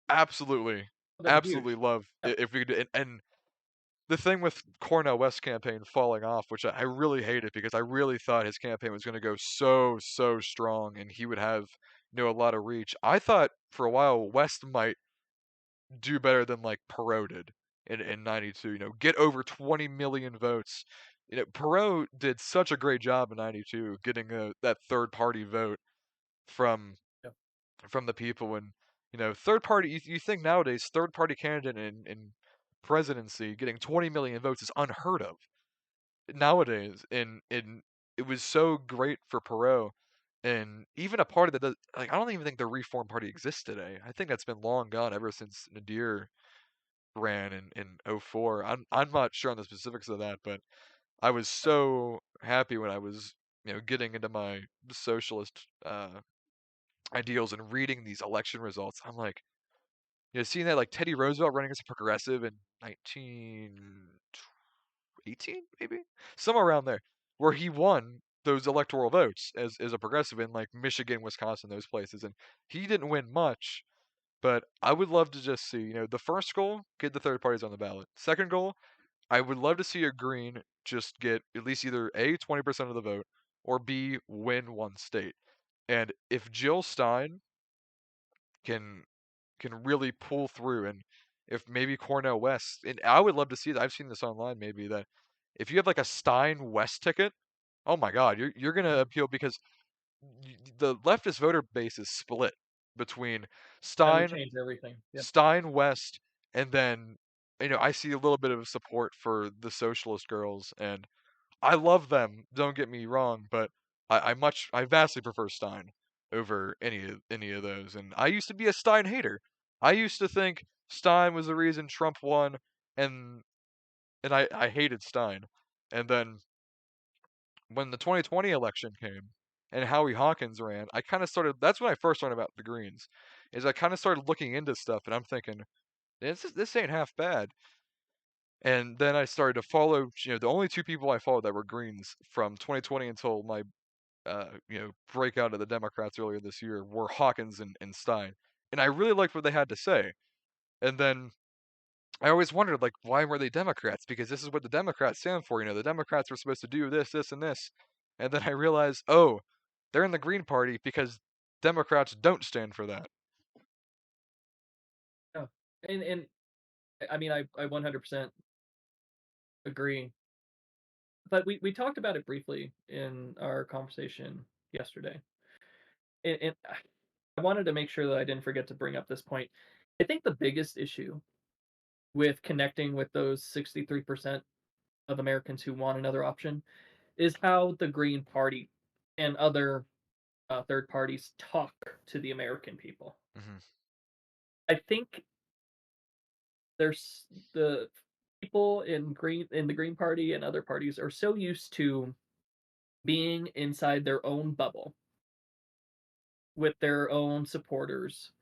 absolutely, Been absolutely huge. love Yeah. if we could. And the thing with Cornel West's campaign falling off, which I really hated because I really thought his campaign was going to go so strong and he would have a lot of reach. I thought for a while West might do better than like Perot did in '92. Get over 20 million votes. Perot did such a great job in '92 getting that third party vote from Yeah. from the people. And third party, you think nowadays third party candidate in presidency getting 20 million votes is unheard of nowadays. And it was so great for Perot. And even a party that does, like, I don't even think the Reform Party exists today. I think that's been long gone ever since Nadir ran in '04. I'm not sure on the specifics of that, but I was so happy when I was getting into my socialist ideals and reading these election results. I'm like, seeing that like Teddy Roosevelt running as a progressive in 1918, maybe somewhere around there, where he won those electoral votes as a progressive in like Michigan, Wisconsin, those places, and he didn't win much. But I would love to just see, the first goal, get the third parties on the ballot. Second goal, I would love to see a Green just get at least either A, 20% of the vote, or B, win one state. And if Jill Stein can really pull through, and if maybe Cornel West, and I would love to see that. I've seen this online maybe that if you have like a Stein West ticket, oh my God, you're gonna appeal because the leftist voter base is split between That would Stein, change everything. Yeah. West, and then I see a little bit of support for the socialist girls, and I love them. Don't get me wrong, but I vastly prefer Stein over any of those. And I used to be a Stein hater. I used to think Stein was the reason Trump won, and I hated Stein. And then when the 2020 election came and Howie Hawkins ran, I kind of started. That's when I first learned about the Greens. Is I kind of started looking into stuff, and I'm thinking this ain't half bad. And then I started to follow, the only 2 people I followed that were Greens from 2020 until my, breakout of the Democrats earlier this year were Hawkins and Stein. And I really liked what they had to say. And then I always wondered, like, why were they Democrats? Because this is what the Democrats stand for. The Democrats were supposed to do this, this, and this. And then I realized, oh, they're in the Green Party because Democrats don't stand for that. Yeah. And I mean, I 100% agree. But we talked about it briefly in our conversation yesterday. And I wanted to make sure that I didn't forget to bring up this point. I think the biggest issue with connecting with those 63% of Americans who want another option is how the Green Party and other third parties talk to the American people. Hmm. I think there's the people in the Green Party and other parties are so used to being inside their own bubble with their own supporters,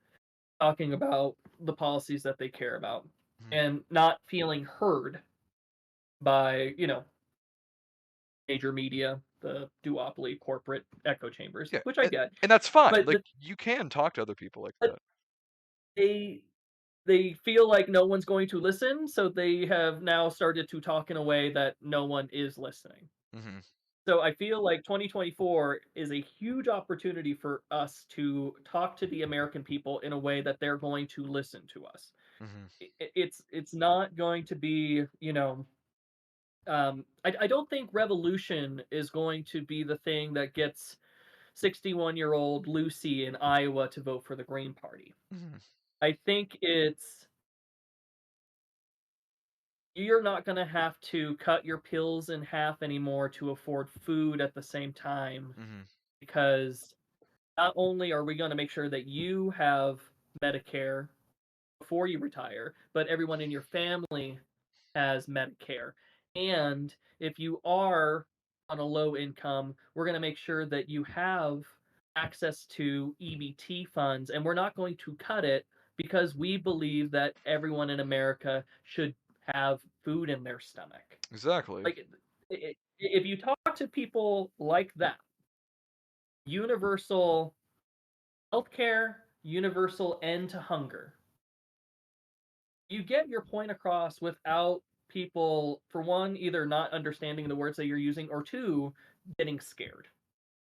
talking about the policies that they care about, Hmm. and not feeling heard by, major media, the duopoly corporate echo chambers, Yeah, which I get. and that's fine. But Like, you can talk to other people like but that. they they feel like no one's going to listen, so they have now started to talk in a way that no one is listening. Hmm. So I feel like 2024 is a huge opportunity for us to talk to the American people in a way that they're going to listen to us. Hmm. It's not going to be, I don't think revolution is going to be the thing that gets 61-year-old Lucy in Iowa to vote for the Green Party. Hmm. I think it's you're not going to have to cut your pills in half anymore to afford food at the same time, Hmm. because not only are we going to make sure that you have Medicare before you retire, but everyone in your family has Medicare. And if you are on a low income, we're going to make sure that you have access to EBT funds, and we're not going to cut it because we believe that everyone in America should have food in their stomach. Exactly. Like, if you talk to people like that, universal healthcare, universal end to hunger, you get your point across without people, for one, either not understanding the words that you're using, or two, getting scared.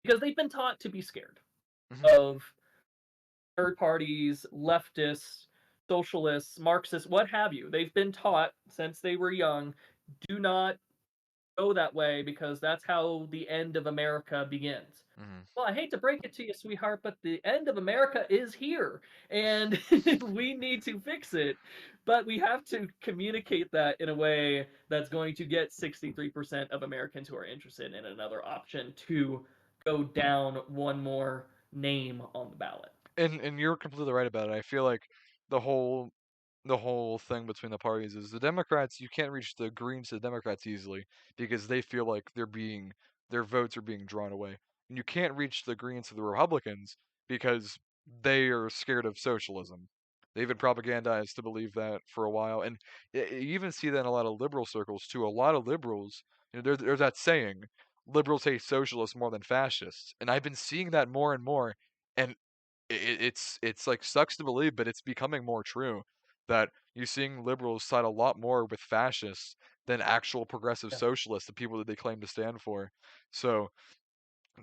Because they've been taught to be scared Hmm. of third parties, leftists, socialists, Marxists, what have you. They've been taught since they were young, do not go that way because that's how the end of America begins. Hmm. Well, I hate to break it to you, sweetheart, but the end of America is here, and we need to fix it. But we have to communicate that in a way that's going to get 63% of Americans who are interested in another option to go down one more name on the ballot. And you're completely right about it. I feel like the whole the whole thing between the parties is the Democrats, you can't reach the Greens to the Democrats easily because they feel like their votes are being drawn away. And you can't reach the Greens to the Republicans because they are scared of socialism. They've been propagandized to believe that for a while, and you even see that in a lot of liberal circles too. A lot of liberals, there's that saying, liberals hate socialists more than fascists, and I've been seeing that more and more, and it's like sucks to believe, but it's becoming more true that you're seeing liberals side a lot more with fascists than actual progressive Yeah. socialists, the people that they claim to stand for. So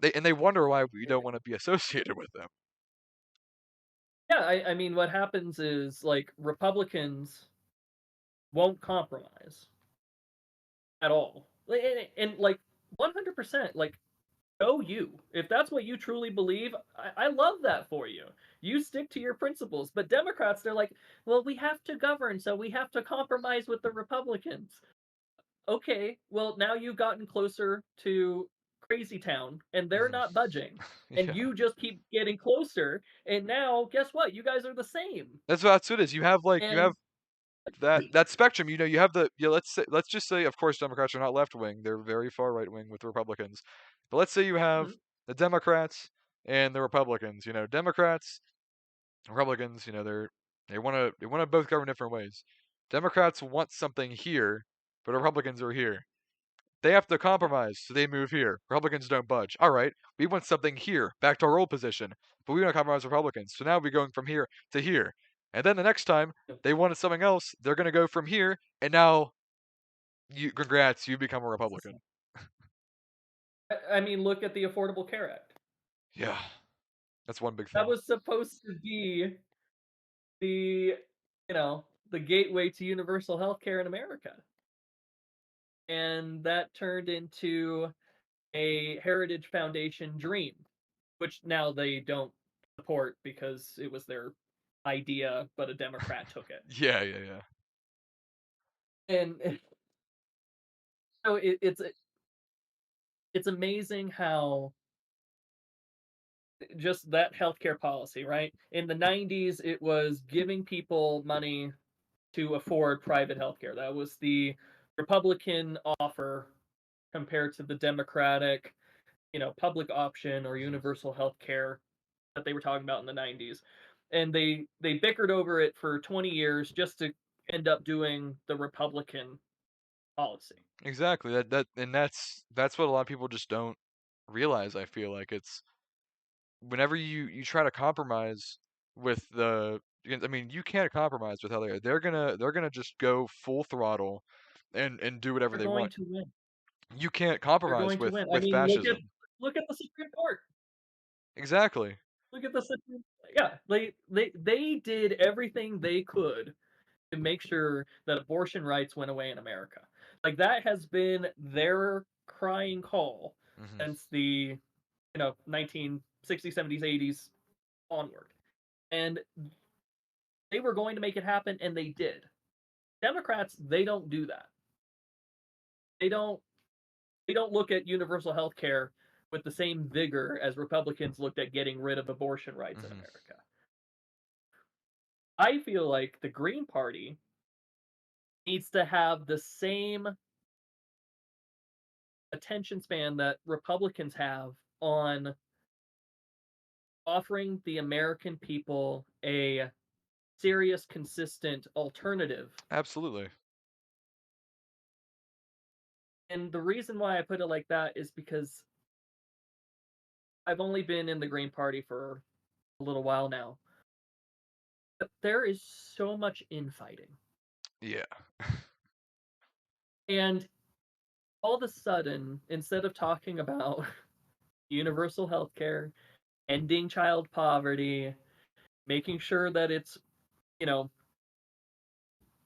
they wonder why we don't want to be associated with them. Yeah, I mean, what happens is, like, Republicans won't compromise at all. And like, 100%, like, go you. If that's what you truly believe, I love that for you. You stick to your principles. But Democrats, they're like, well, we have to govern, so we have to compromise with the Republicans. Okay, well, now you've gotten closer to Crazy Town, and they're Mhm. not budging. And Yeah, you just keep getting closer, and now, guess what? You guys are the same. that's what it is. You have And that spectrum. You have the let's just say, of course, Democrats are not left wing; they're very far right wing with Republicans. But let's say you have mhm, the Democrats and the Republicans. Democrats, Republicans. They want to both govern different ways. Democrats want something here, but Republicans are here. They have to compromise, so they move here. Republicans don't budge. All right, we want something here, back to our old position, but we want to compromise with Republicans. So now we're going from here to here. And then the next time they wanted something else, they're going to go from here, and now, congrats, you become a Republican. I mean, look at the Affordable Care Act. Yeah, that's one big That thing. was supposed to be the, the gateway to universal health care in America. And that turned into a Heritage Foundation dream, which now they don't support because it was their idea, but a Democrat took it. Yeah, yeah, yeah. And so it's amazing how just that healthcare policy, right? In the 90s, it was giving people money to afford private healthcare. That was the Republican offer compared to the Democratic, public option or Mhm. universal healthcare that they were talking about in the 90s. And they bickered over it for 20 years just to end up doing the Republican policy. Exactly. That's what a lot of people just don't realize. I feel like it's whenever you try to compromise with I mean, you can't compromise with how they are. They're gonna just go full throttle and do whatever They're they going want. to win. You can't They're compromise going to win. I with mean, fascism. look at the Supreme Court. Exactly. Look at the Supreme Yeah, they did everything they could to make sure that abortion rights went away in America. Like that has been their crying call Hmm. since the 1960s, 70s, 80s onward. And they were going to make it happen and they did. Democrats, they don't do that. They don't they don't look at universal health care with the same vigor as Republicans looked at getting rid of abortion rights in Hmm. America. I feel like the Green Party needs to have the same attention span that Republicans have on offering the American people a serious, consistent alternative. Absolutely. And the reason why I put it like that is because I've only been in the Green Party for a little while now. But there is so much infighting. Yeah. And all of a sudden, instead of talking about universal health care, ending child poverty, making sure that it's, you know,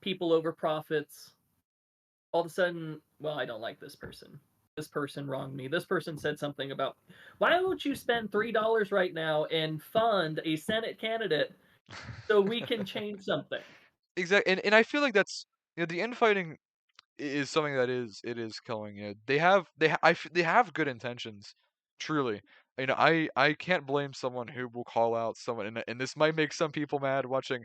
people over profits, all of a sudden, well, I don't like this person. This person wronged me. This person said something about, why don't you spend $3 right now and fund a Senate candidate so we can change something? Exactly. And I feel like that's the infighting is something that it is killing it. They have good intentions, truly. I can't blame someone who will call out someone, and this might make some people mad watching,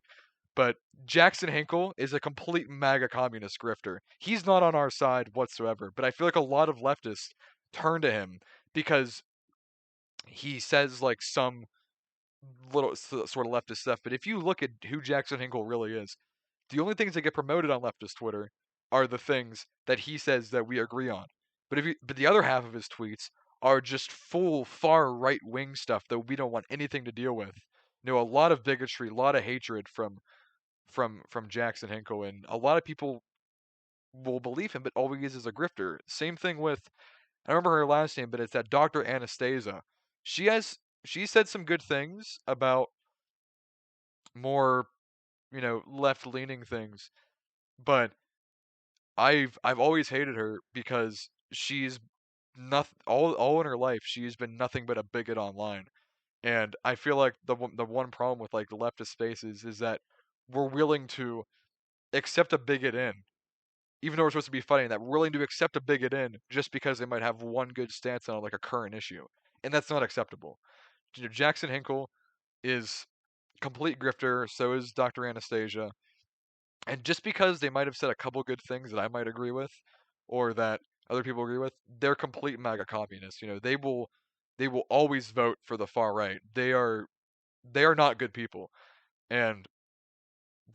but Jackson Hinkle is a complete MAGA communist grifter. He's not on our side whatsoever, but I feel like a lot of leftists turn to him because he says like some sort of leftist stuff. But if you look at who Jackson Hinkle really is, the only things that get promoted on leftist Twitter are the things that he says that we agree on. But the other half of his tweets are just full far right wing stuff that we don't want anything to deal with. A lot of bigotry, a lot of hatred from Jackson Hinkle, and a lot of people will believe him, but all he is a grifter. Same thing with I don't remember her last name, but it's that Dr. Anastasia. She said some good things about more left leaning things, but I've always hated her because she's not all in her life she's been nothing but a bigot online. And I feel like the one problem with like the leftist spaces is that we're willing to accept a bigot in, even though we're supposed to be fighting that, we're willing to accept a bigot in just because they might have one good stance on like a current issue. And that's not acceptable. Jackson Hinkle is complete grifter, so is Dr. Anastasia. And just because they might have said a couple good things that I might agree with, or that other people agree with, they're complete MAGA communists. They will always vote for the far right. They are not good people, and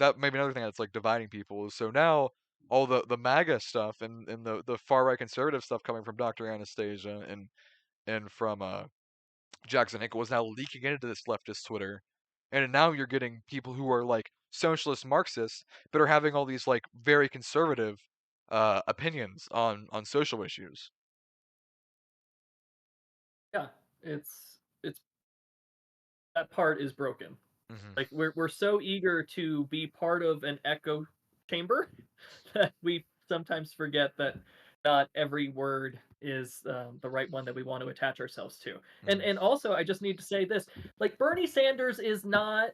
that may be another thing that's like dividing people is so now all the MAGA stuff and the far right conservative stuff coming from Dr. Anastasia and from Jackson Hinkle was now leaking into this leftist Twitter, and now you're getting people who are like socialist Marxists, but are having all these like very conservative opinions on social issues. Yeah, it's that part is broken. Hmm. Like we're so eager to be part of an echo chamber that we sometimes forget that not every word is the right one that we want to attach ourselves to. Hmm. And also, I just need to say this: like Bernie Sanders is not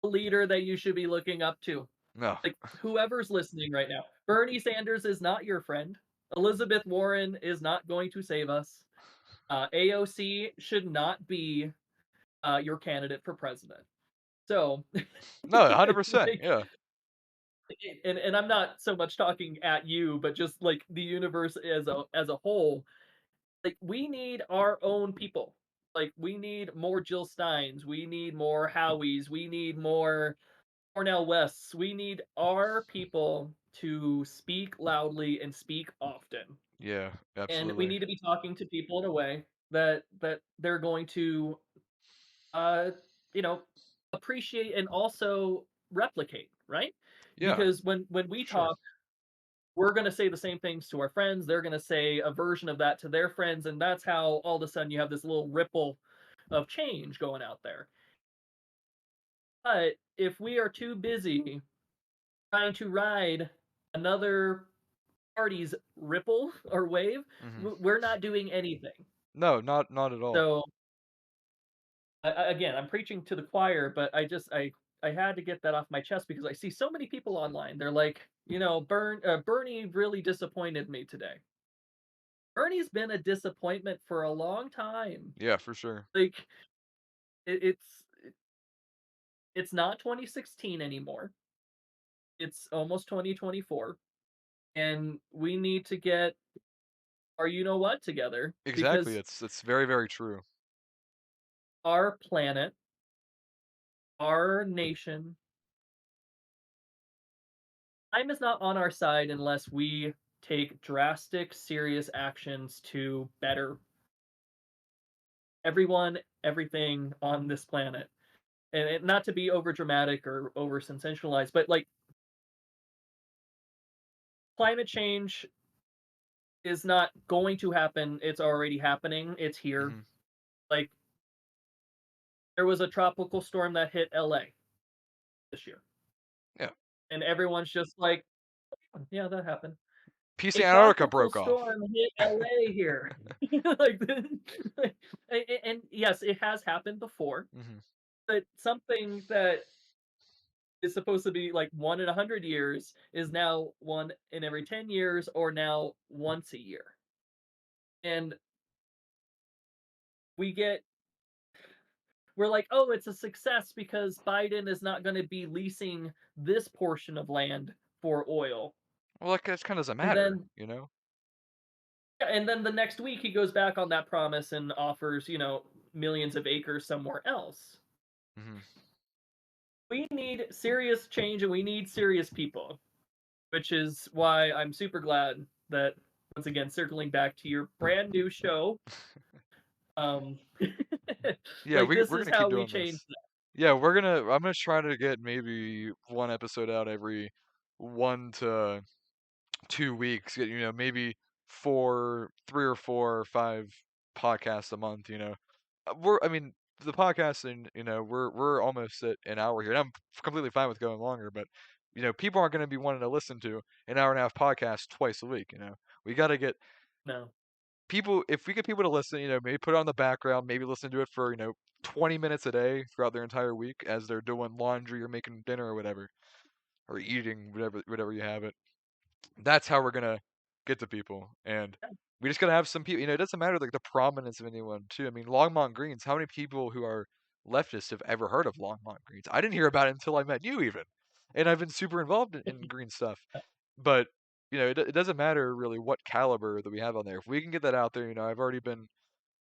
a leader that you should be looking up to. No, Like whoever's listening right now, Bernie Sanders is not your friend. Elizabeth Warren is not going to save us. AOC should not be your candidate for president. So, no, 100%. like, Yeah, and I'm not so much talking at you, but just like the universe as a whole. Like, we need our own people. Like, we need more Jill Steins. We need more Howies. We need more Cornell Wests. We need our people to speak loudly and speak often. yeah, And we absolutely. need to be talking to people in a way that they're going to uh, you know, appreciate and also replicate, right? Yeah, Because when we for sure. talk, we're going to say the same things to our friends. They're going to say a version of that to their friends, and that's how all of a sudden you have this little ripple of change going out there. But if we are too busy trying to ride another party's ripple or wave, Hmm. we're not doing anything. No, not at all. So again, I'm preaching to the choir, but I had to get that off my chest because I see so many people online. They're like, Bernie really disappointed me today. Bernie's been a disappointment for a long time. Yeah, for sure. Like it's it's not 2016 anymore. It's almost 2024, and we need to get our you know what together Exactly. because It's very very true. our planet, our nation, time is not on our side unless we take drastic, serious actions to better everyone, everything on this planet. And not to be over dramatic or over sensationalized, but like climate change is not going to happen. It's already happening. It's here. Hmm. Like there was a tropical storm that hit LA this year. Yeah. And everyone's just like, yeah, that happened. Peace A in Antarctica tropical broke off. storm hit LA here. like, like, and yes, it has happened before, Hmm. but something that is supposed to be like 1 in 100 years is now 1 in every 10 years, or now once a year. And we get we're like, oh, it's a success because Biden is not going to be leasing this portion of land for oil. Well, like that kind of doesn't And matter, then you know. and then the next week he goes back on that promise and offers, millions of acres somewhere else. Hmm. We need serious change and we need serious people, which is why I'm super glad that once again circling back to your brand new show, um Yeah, like this we're is gonna keep how we doing change this. that. Yeah, I'm gonna try to get maybe one episode out every 1 to 2 weeks. Get maybe 3 or 4 or 5 podcasts a month. I mean the podcast and we're almost at an hour here, and I'm completely fine with going longer. But people aren't gonna be wanting to listen to an hour and a half podcast twice a week. We got to get No. people if we get people to listen, maybe put it on the background, maybe listen to it for 20 minutes a day throughout their entire week as they're doing laundry or making dinner or whatever, or eating whatever you have it. That's how we're gonna get to people, and we just gotta have some people. It doesn't matter like the prominence of anyone too. I mean, Longmont Greens. How many people who are leftists have ever heard of Longmont Greens? I didn't hear about it until I met you, even, and I've been super involved in green stuff. But it doesn't matter really what caliber that we have on there. If we can get that out there, I've already been,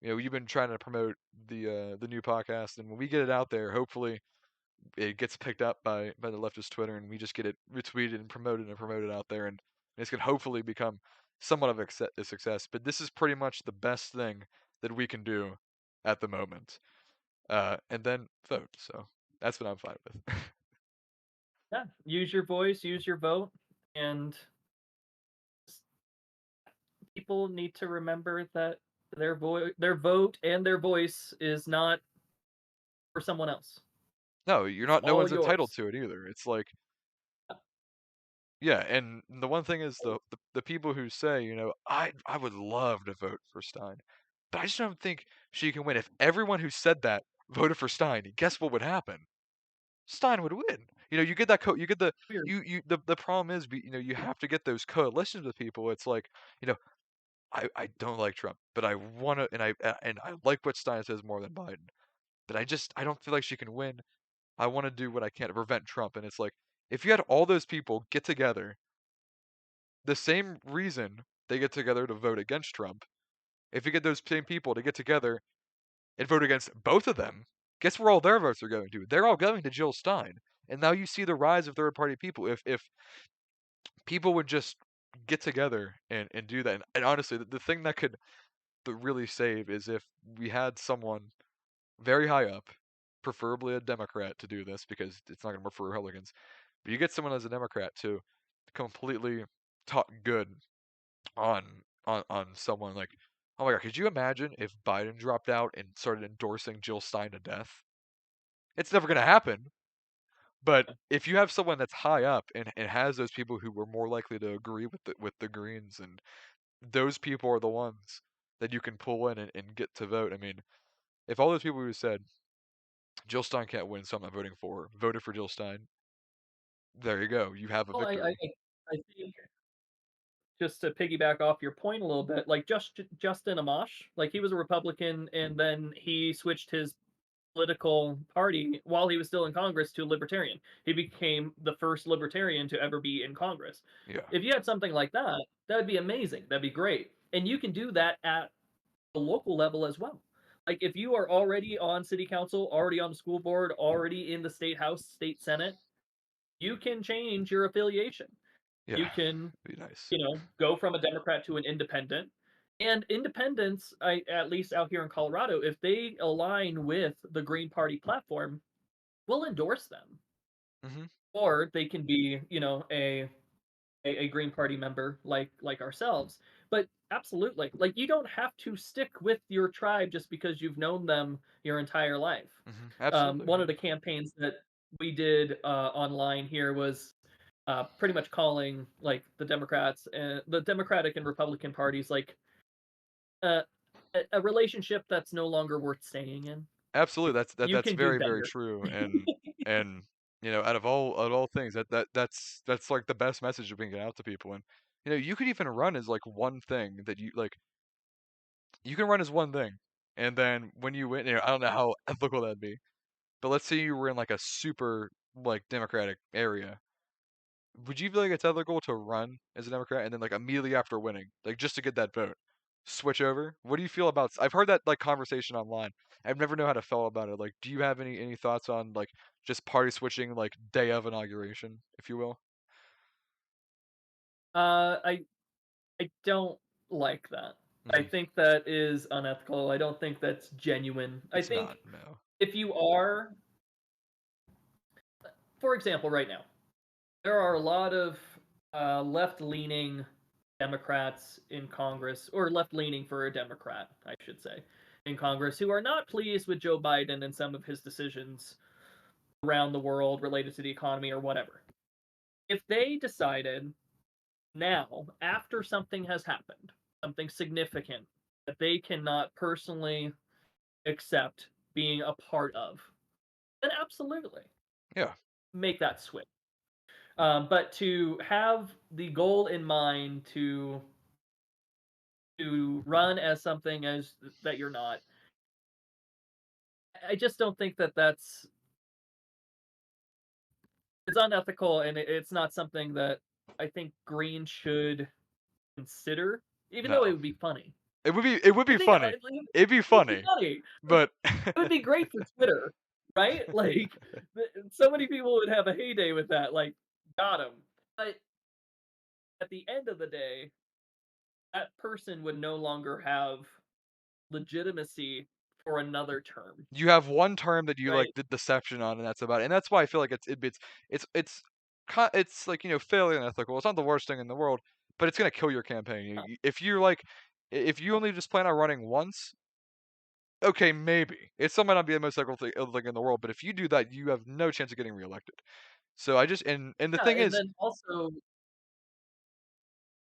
you've been trying to promote the new podcast, and when we get it out there, hopefully it gets picked up by the leftist Twitter, and we just get it retweeted and promoted out there, and this can hopefully become somewhat of a success. But this is pretty much the best thing that we can do at the moment. And then vote. So that's what I'm fine with. Yeah, use your voice, use your vote, and people need to remember that their vote and their voice is not for someone else. No, you're It's not. No all one's entitled yours. to it either. It's like, yeah, and the one thing is the people who say, I would love to vote for Stein, but I just don't think she can win. If everyone who said that voted for Stein, guess what would happen? Stein would win. You get that you get the Weird. the problem is, you have to get those coalitions of people. It's like, you know, I don't like Trump, but I want to, and I like what Stein says more than Biden, but I don't feel like she can win. I want to do what I can to prevent Trump, and it's like if you had all those people get together, the same reason they get together to vote against Trump, if you get those same people to get together and vote against both of them, guess where all their votes are going to? They're all going to Jill Stein. And now you see the rise of third party people. If people would just get together and do that, and honestly, the thing that could really save is if we had someone very high up, preferably a Democrat, to do this because it's not going to work for Republicans. But you get someone as a Democrat to completely talk good on someone like, oh my god, could you imagine if Biden dropped out and started endorsing Jill Stein to death? It's never gonna happen. But if you have someone that's high up and has those people who were more likely to agree with the Greens, and those people are the ones that you can pull in and get to vote. I mean, if all those people who said Jill Stein can't win, so I'm not voting for her, voted for Jill Stein, there you go. You have a Well, victory. I think just to piggyback off your point a little bit, like Justin Amash, like he was a Republican and then he switched his political party while he was still in Congress to libertarian. He became the first libertarian to ever be in Congress. Yeah. If you had something like that, that would be amazing. That'd be great. And you can do that at the local level as well. Like if you are already on city council, already on the school board, already in the state house, state senate, you can change your affiliation. You Yeah. can, Be nice. go from a Democrat to an independent. And independents, at least out here in Colorado, if they align with the Green Party platform, we'll endorse them. Mhm. Or they can be, a Green Party member like ourselves. But absolutely, like you don't have to stick with your tribe just because you've known them your entire life. Mhm. Absolutely. One Yeah. of the campaigns that we did online here was pretty much calling like the Democrats and the Democratic and Republican parties like uh, a relationship that's no longer worth staying in. Absolutely, You that's can do very, very better. true, and out of all things, that's like the best message we can get out to people, and you could even run as like one thing that you can run as one thing, and then when you win, I don't know how ethical that'd be, but let's say you were in like a super like Democratic area. Would you feel like it's ethical to run as a Democrat and then like immediately after winning, like just to get that vote, switch over? What do you feel about? I've heard that like conversation online. I've never know how to feel about it. Like, do you have any thoughts on like just party switching like day of inauguration, if you will? I don't like that. I Hmm. think that is unethical. I don't think that's genuine. I It's not. think No. if you are, for example, right now, there are a lot of left leaning Democrats in Congress, or left leaning for a Democrat, I should say, in Congress, who are not pleased with Joe Biden and some of his decisions around the world related to the economy or whatever. If they decided now, after something has happened, something significant that they cannot personally accept being a part of, then absolutely Yeah. make that switch. But to have the goal in mind to run as something as that you're not, I just don't think that that's it's unethical and it's not something that I think Green should consider, even though it No. would be funny. It would be I think funny. It'd be it would be funny, funny. Like but it would be great for Twitter, right? Like, so many people would have a heyday with that, like, got him. But at the end of the day, that person would no longer have legitimacy for another term, You have one term that you like right? the deception on, and that's about it. And that's why I feel like it's like, fairly unethical. It's not the worst thing in the world, but it's gonna kill your campaign. If you're like, if you only just plan on running once, okay, maybe it still might not be the most ethical thing in the world. But if you do that, you have no chance of getting reelected. So I just and the Yeah, thing and is, then also,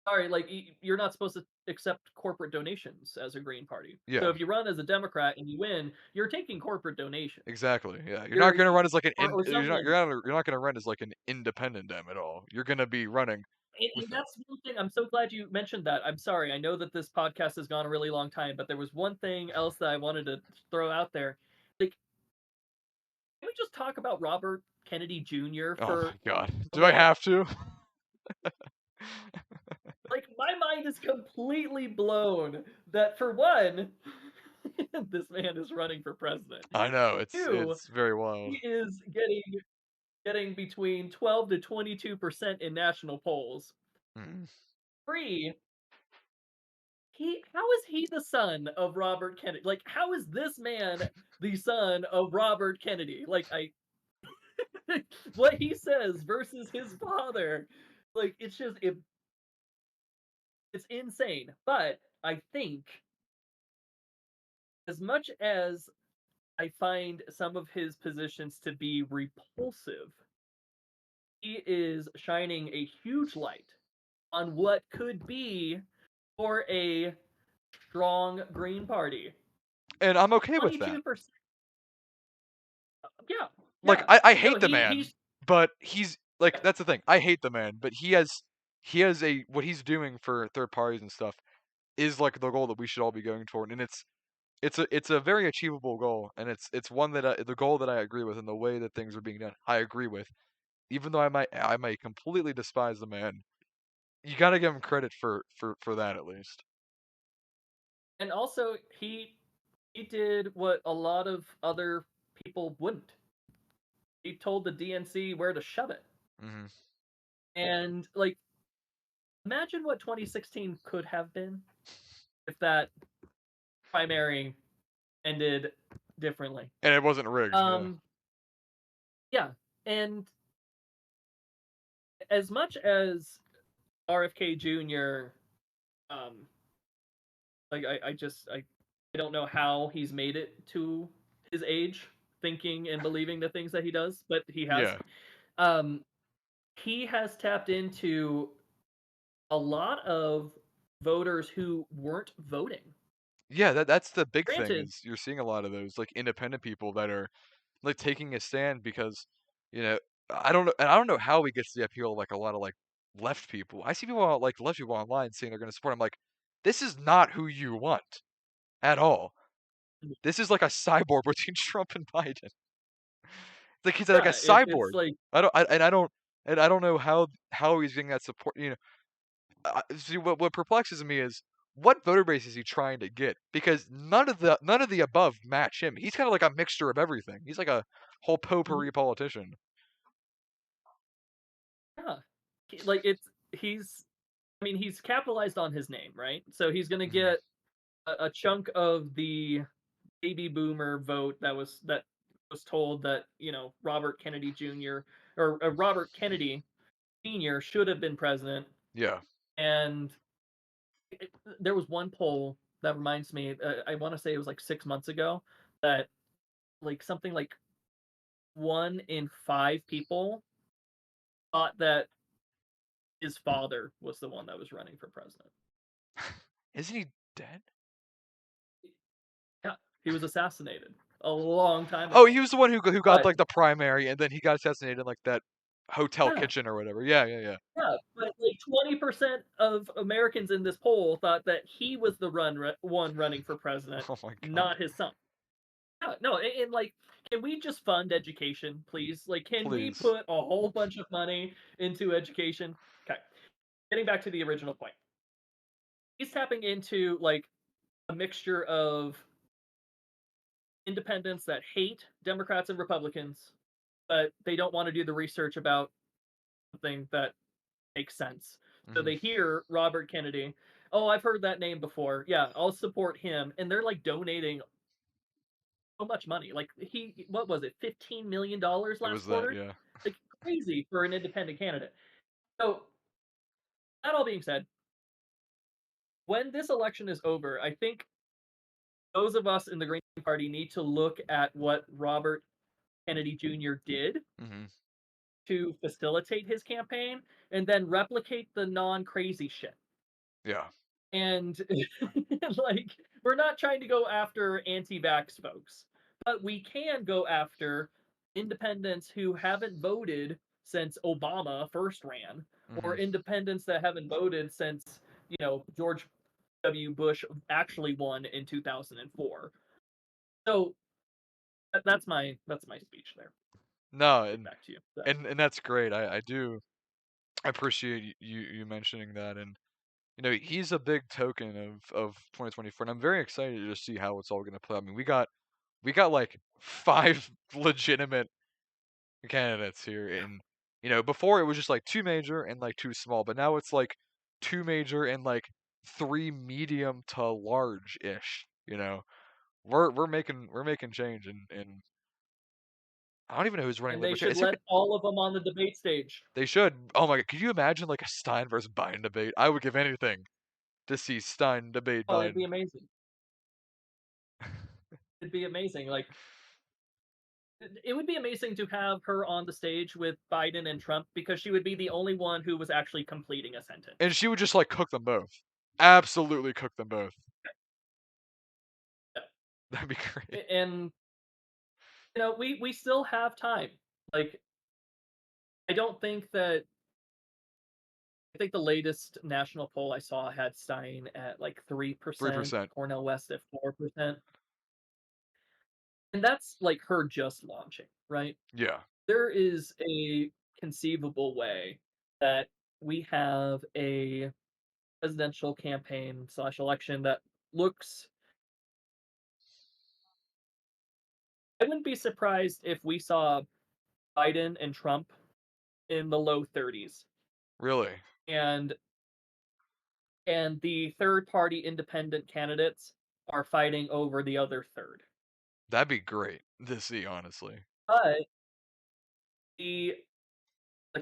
sorry, like you're not supposed to accept corporate donations as a Green Party. So yeah, if you run as a Democrat and you win, you're taking corporate donations. exactly, yeah. You're not You're gonna run as like an or something. you're not gonna run as like an independent dem at all. You're gonna be running And with them. that's one thing. I'm so glad you mentioned that. I'm sorry. I know that this podcast has gone a really long time, but there was one thing else that I wanted to throw out there. Like, can we just talk about Robert Kennedy Jr. Oh my for god, a do I minute? have to? Like, my mind is completely blown that for one, this man is running for president. I know Two, it's very wild. he is getting between 12 to 22% in national polls. Mm. Three, how is he the son of Robert Kennedy? Like, how is this man the son of Robert Kennedy? Like, I what he says versus his father, like, it's insane. But I think as much as I find some of his positions to be repulsive, he is shining a huge light on what could be for a strong Green Party. And I'm okay with that. 22%. Yeah, Like, yeah. I No, hate the man, he's but he's like, yeah, that's the thing. I hate the man, but he has a what he's doing for third parties and stuff is like the goal that we should all be going toward, and it's a very achievable goal, and it's one that the goal that I agree with, and the way that things are being done, I agree with. Even though I might completely despise the man, you got to give him credit for that at least. and also he did what a lot of other people wouldn't. He told the DNC where to shove it. Hmm. And like imagine what 2016 could have been if that primary ended differently. And it wasn't rigged. Yeah. Um yeah, and as much as RFK Jr. um like I don't know how he's made it to his age thinking and believing the things that he does, but he has. Yeah. Um he has tapped into a lot of voters who weren't voting. Yeah, that's the big thing Granted, is you're seeing a lot of those like independent people that are like taking a stand because you know I don't know how he gets the appeal of like a lot of like left people. I see people like left people online saying they're going to support him. Like, this is not who you want at all. This is like a cyborg between Trump and Biden. Like, he's like a yeah, it's cyborg. like I don't I, and I don't know how he's getting that support. See, what perplexes me is what voter base is he trying to get? Because none of the above match him. He's kind of like a mixture of everything. He's like a whole mhm, potpourri politician. yeah, like he's I mean he's capitalized on his name, right? So he's gonna Mhm. get a chunk of the baby boomer vote that was told that Robert Kennedy Jr. or Robert Kennedy Sr. should have been president, Yeah. and there was one poll that reminds me. I want to say it was like 6 months ago that like something like 1 in 5 people thought that his father was the one that was running for president. Isn't he dead? Yeah, he was assassinated a long time Oh, he ago. was the one who got But like the primary, and then he got assassinated in like that hotel yeah, kitchen or whatever. Yeah, yeah, yeah. yeah, but like 20% of Americans in this poll thought that he was the one running for president, Oh my god. not his son. Yeah, no, and like, can we just fund education, please? Like, can we Please. put a whole bunch of money into education? Okay, getting back to the original point. He's tapping into like a mixture of independents that hate Democrats and Republicans, but they don't want to do the research about something that makes sense. So Mhm. they hear Robert Kennedy. Oh, I've heard that name before. Yeah, I'll support him. And they're like donating so much money. Like what was it, $15 million It last was that, quarter? yeah. Like crazy for an independent candidate. So that all being said, when this election is over, I think those of us in the Green Party need to look at what Robert Kennedy Jr. did Mhm. to facilitate his campaign and then replicate the non-crazy shit. Yeah. And like we're not trying to go after anti-vax folks, but we can go after independents who haven't voted since Obama first ran, or Mhm. independents that haven't voted since, George W. Bush actually won in 2004. So that's my speech there. No, Get back to you. So, and that's great. I do appreciate you mentioning that, and he's a big token of 2024, and I'm very excited to just see how it's all gonna play. I mean, we got like five legitimate candidates here, and before it was just like two major and like two small, but now it's like two major and like three medium to large ish. We're making change, and I don't even know who's running and they libertarian. should Is there? let all of them on the debate stage. They should. Oh my god, could you imagine like a Stein versus Biden debate? I would give anything to see Stein debate Oh, it'd be Biden. amazing. It'd be amazing. Like it would be amazing to have her on the stage with Biden and Trump because she would be the only one who was actually completing a And sentence. she would just like cook them both. Absolutely cook them both. That'd be great. And we still have time. Like I don't think that I think the latest national poll I saw had Stein at like 3%, 3%. Cornell West at 4%. And that's like her just launching, right? Yeah. There is a conceivable way that we have a presidential campaign slash election that looks. I wouldn't be surprised if we saw Biden and Trump in the low 30s, Really. and the third party independent candidates are fighting over the other third. That'd be great to see, honestly. But the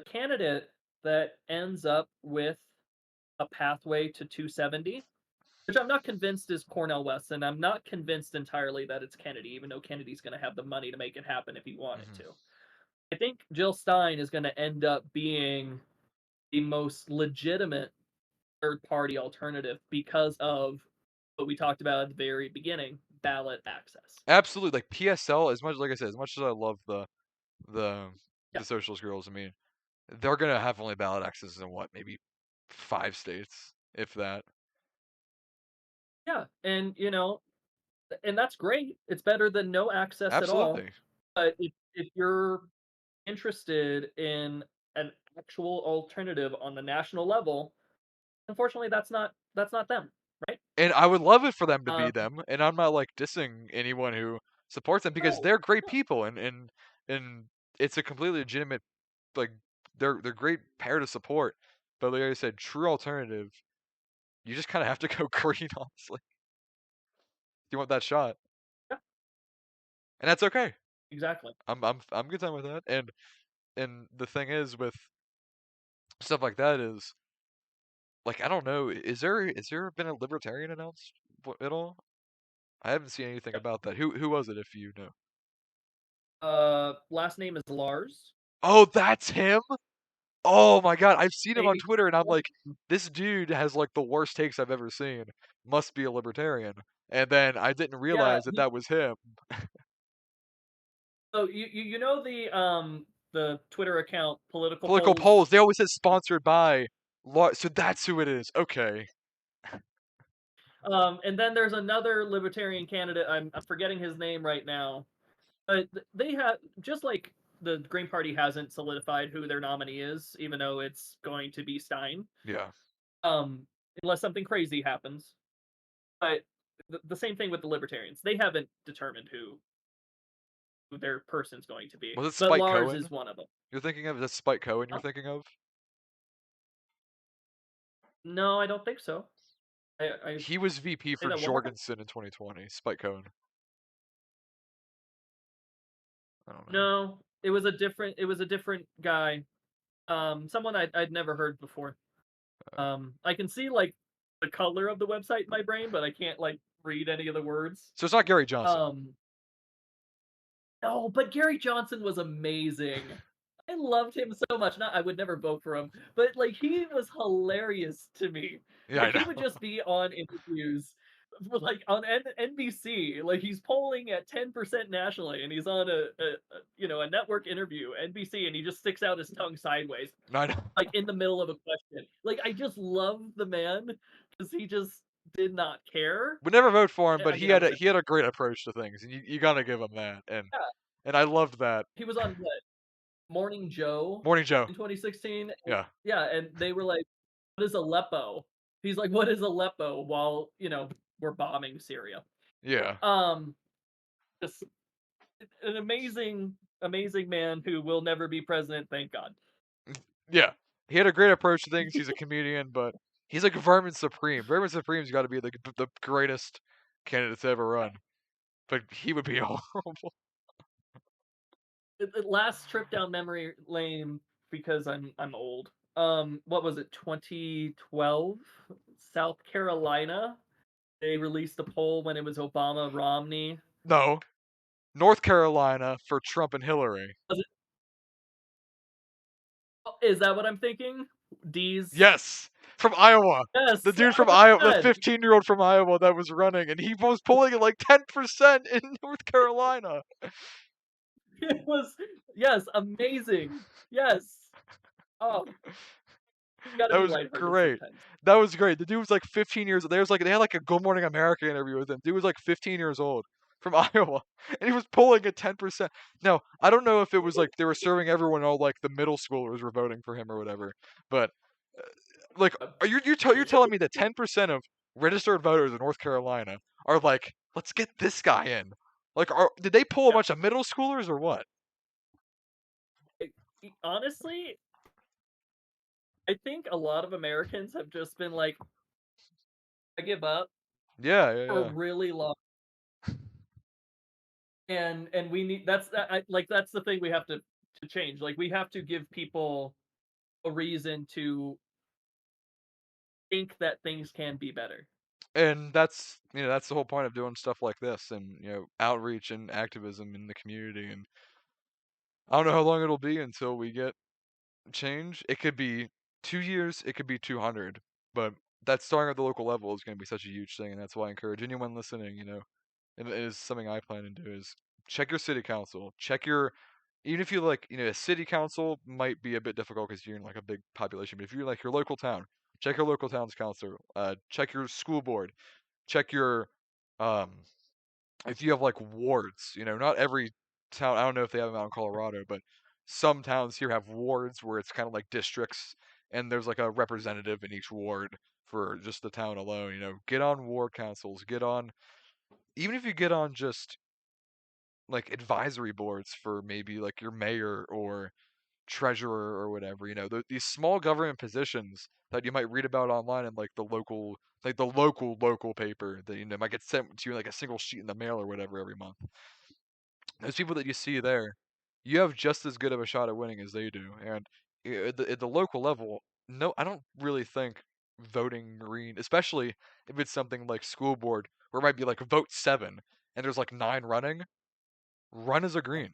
candidate that ends up with a pathway to 270, which I'm not convinced is Cornell West, and I'm not convinced entirely that it's Kennedy, even though Kennedy's going to have the money to make it happen if he wanted Hmm. to. I think Jill Stein is going to end up being the most legitimate third party alternative because of what we talked about at the very beginning, ballot access. Absolutely. Like PSL, as much like I said, as much as I love the Yeah. the socialist girls, I mean, they're gonna have only ballot access in what, maybe 5 states, if that. Yeah. And that's great. It's better than no access at all. Absolutely. But if you're interested in an actual alternative on the national level, unfortunately that's not them, right? And I would love it for them to be Um, them, and I'm not like dissing anyone who supports them because no, they're great no, people, and it's a completely legitimate, like, they're great pair to support. But like I said, true alternative, you just kind of have to go green, honestly. If you want that shot, yeah, and that's okay. exactly. I'm good time with that. And the thing is with stuff like that is like I don't know, is there been a libertarian announced at all? I haven't seen anything Yep. about that. Who was it if you know? Last name is Lars. Oh, that's him. Oh my god, I've seen him on Maybe. Twitter and I'm like, this dude has like the worst takes I've ever seen. Must be a libertarian. And then I didn't Yeah. realize that that was him. So the Twitter account political Political polls, polls. they always said sponsored by so that's who it is. Okay. And then there's another libertarian candidate. I'm forgetting his name right now, but they have just like the Green Party hasn't solidified who their nominee is, even though it's going to be Stein. Yeah. Um, unless something crazy happens. But the same thing with the Libertarians. They haven't determined who who their person's going to be. Was it But Spike Lars Cohen is one of them. you're thinking of? Is that Spike Cohen you're Huh? thinking of? No, I don't think so. I He was VP say for that one more time. Jorgensen in 2020. Spike Cohen. I don't know. No, it was a different guy. Someone I'd never heard before. I can see like the color of the website in my brain, but I can't like read any of the words. So it's not Gary Johnson. Um, no, but Gary Johnson was amazing. I loved him so much. Not I would never vote for him, but like he was hilarious to me. Yeah, I Like he would know. just be on interviews like on NBC, like he's polling at 10% nationally and he's on a network interview, NBC, and he just sticks out his tongue sideways I know. like in the middle of a question. Like I just love the man because he just did not care. Would never vote for him, but I mean, I would have, he had a great approach to things, and you gotta give him that. yeah, And I loved that. he was on what, Morning Joe Morning Joe. in 2016. And, Yeah. yeah, and they were like, "What is Aleppo?" He's like, "What is Aleppo?" While we're bombing Syria. Yeah. Um, just an amazing, amazing man who will never be president. Thank God. Yeah. He had a great approach to things. He's a comedian, but he's like Vermin Supreme. Vermin Supreme's got to be the greatest candidate to ever run. But he would be horrible. The last trip down memory lane because I'm old. What was it? 2012, South Carolina. They released a poll when it was Obama Romney. No. North Carolina for Trump and Hillary. Was it, oh, is that what I'm thinking? D's. Yes, from Iowa. Yes, The dude from Iowa, the 100%. 15-year-old from Iowa that was running, and he was pulling at like 10% in North Carolina. It was, yes, amazing. Yes. Oh, gotta That be was lighthearted great. sometimes. That was great. The dude was like 15 years old. They had like a Good Morning America interview with him. Dude was like 15 years old from Iowa, and he was pulling at 10%. Now, I don't know if it was like they were serving everyone, all like the middle schoolers were voting for him or whatever, but like, are you're telling me that 10% of registered voters in North Carolina are like, let's get this guy in? Like, did they pull a Yeah. bunch of middle schoolers or what? Honestly, I think a lot of Americans have just been like, I give up Yeah, yeah, for a yeah. really long, and we need that's the thing we have to change. Like we have to give people a reason to think that things can be better. And that's that's the whole point of doing stuff like this and outreach and activism in the community. And I don't know how long it'll be until we get change. It could be 2 years, it could be 200, but that starting at the local level is going to be such a huge thing, and that's why I encourage anyone listening. And it is something I plan to do is check your city council, check your even if you like a city council might be a bit difficult because you're in like a big population, but if you're like your local town, check your local town's council, check your school board, check your um if you have like wards, not every town, I don't know if they have them out in Colorado, but some towns here have wards where it's kind of like districts and there's like a representative in each ward for just the town alone. Get on ward councils, get on, even if you get on just like advisory boards for maybe like your mayor or treasurer or whatever, these small government positions that you might read about online in like the local paper that might get sent to you like a single sheet in the mail or whatever every month. Those people that you see there, you have just as good of a shot at winning as they do. And at the local level, no, I don't really think voting green, especially if it's something like school board, where it might be like vote 7 and there's like 9 running, run as a green.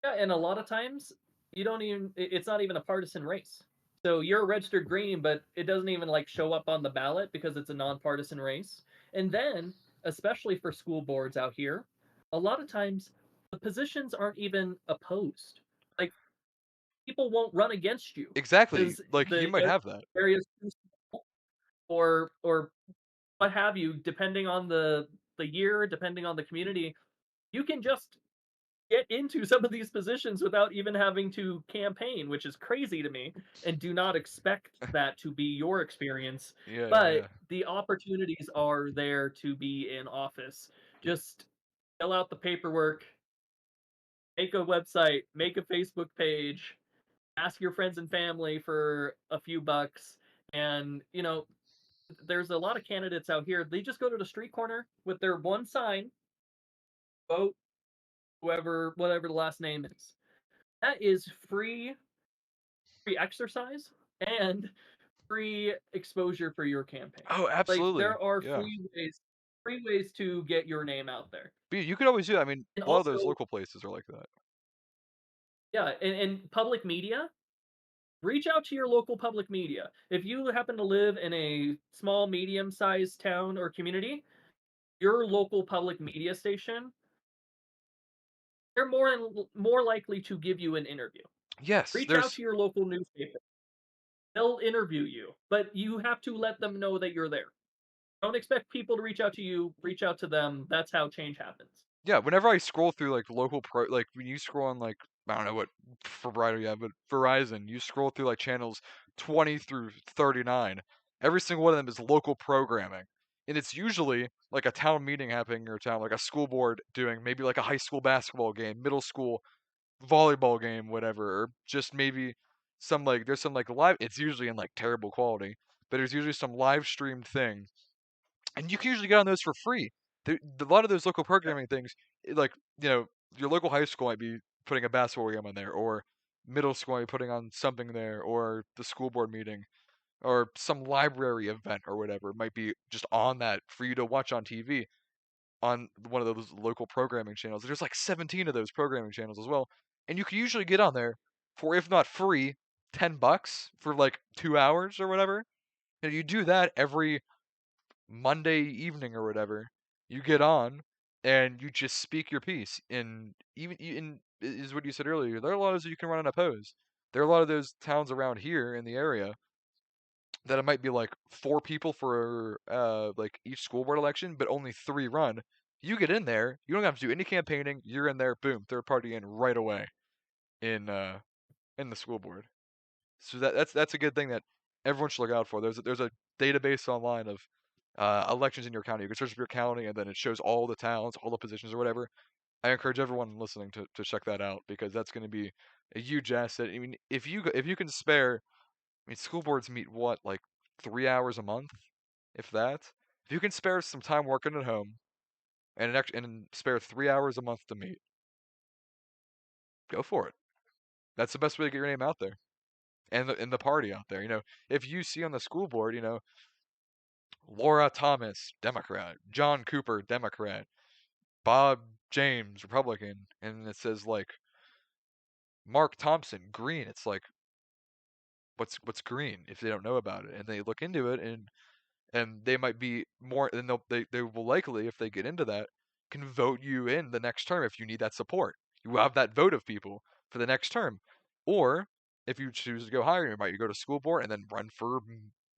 Yeah, and a lot of times you don't even it's not even a partisan race. So you're a registered green, but it doesn't even like show up on the ballot because it's a nonpartisan race. And then, especially for school boards out here, a lot of times the positions aren't even opposed. Like people won't run against you Exactly. because Like you the might have that. area is too small or what have you, depending on the year, depending on the community, you can just get into some of these positions without even having to campaign, which is crazy to me, and do not expect that to be your experience. Yeah, yeah, But yeah. the opportunities are there to be in office. Just fill out the paperwork, make a website, make a Facebook page, ask your friends and family for a few bucks, and there's a lot of candidates out here. They just go to the street corner with their one sign, vote whoever, whatever the last name is. That is free exercise and free exposure for your campaign. Oh, Like absolutely. there are Yeah. free ways to get your name out there. But you could always do that. I mean, And a lot of those also, local places are like that. yeah, in public media, reach out to your local public media. If you happen to live in a small, medium-sized town or community, your local public media station, they're more likely to give you an interview. Yes, Reach out there's to your local newspaper. They'll interview you, but you have to let them know that you're there. Don't expect people to reach out to you, reach out to them. That's how change happens. yeah, whenever I scroll through, like, like, when you scroll on, like, I don't know what provider you have, but Verizon, you scroll through, like, channels 20 through 39, every single one of them is local programming, and it's usually, like, a town meeting happening in your town, like a school board doing maybe, like, a high school basketball game, middle school volleyball game, whatever, or just maybe there's some, like, live it's usually in, like, terrible quality, but there's usually some live streamed thing and you can usually get on those for free. A lot of those local Yeah. programming things, like your local high school might be putting a basketball game on there, or middle school might be putting on something there, or the school board meeting, or some library event or whatever might be just on that for you to watch on TV on one of those local programming channels. There's like 17 of those programming channels as well, and you can usually get on there for if not free, $10 for like 2 hours or whatever. And you do that every Monday evening or whatever, you get on and you just speak your piece. And even in is what you said earlier. There are a lot of those you can run unopposed. There are a lot of those towns around here in the area that it might be like 4 people for like each school board election, but only 3 run. You get in there, you don't have to do any campaigning. You're in there, boom, third party in right away in in the school board. So that's a good thing that everyone should look out for. There's a database online of elections in your county. You can search up your county, and then it shows all the towns, all the positions, or whatever. I encourage everyone listening to check that out because that's going to be a huge asset. I mean, if you can spare, I mean, school boards meet what like 3 hours a month, if that. If you can spare some time working at home and spare 3 hours a month to meet, go for it. That's the best way to get your name out there and the party out there. If you see on the school board, Laura Thomas, Democrat, John Cooper, Democrat, Bob James, Republican, and it says like Mark Thompson, Green. It's like what's green if they don't know about it, and they look into it, and they might be more, and they will likely, if they get into that, can vote you in the next term if you need that support. You have that vote of people for the next term, or if you choose to go higher, you might go to school board and then run for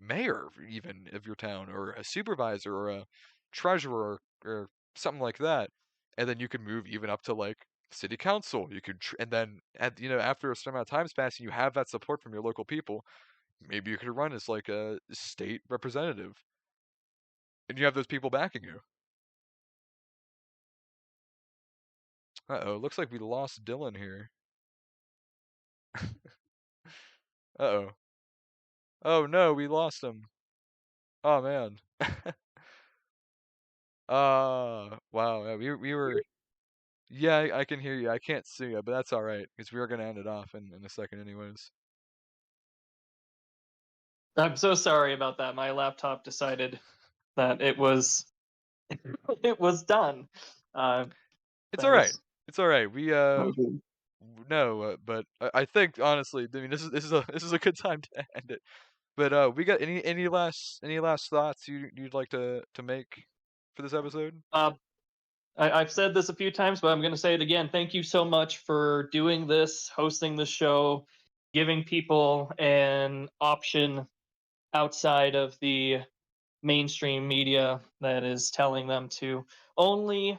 mayor even of your town, or a supervisor, or a treasurer, or something like that, and then you can move even up to like city council. You could, and then after a certain amount of time's passing, you have that support from your local people. Maybe you could run as like a state representative and you have those people backing you. Uh-oh, looks like we lost Dillon here. Uh-oh. Oh no, we lost him. Oh man. Wow. Yeah, we were. Yeah, I can hear you. I can't see you, but that's all right because we were gonna end it off in a second, anyways. I'm so sorry about that. My laptop decided that it was it was done. Uh, It's that all right. was It's all right. We maybe. no, but I think honestly, I mean, this is a good time to end it. But we got any last thoughts you'd like to make for this episode? Uh, I've said this a few times, but I'm going to say it again. Thank you so much for doing this, hosting the show, giving people an option outside of the mainstream media that is telling them to only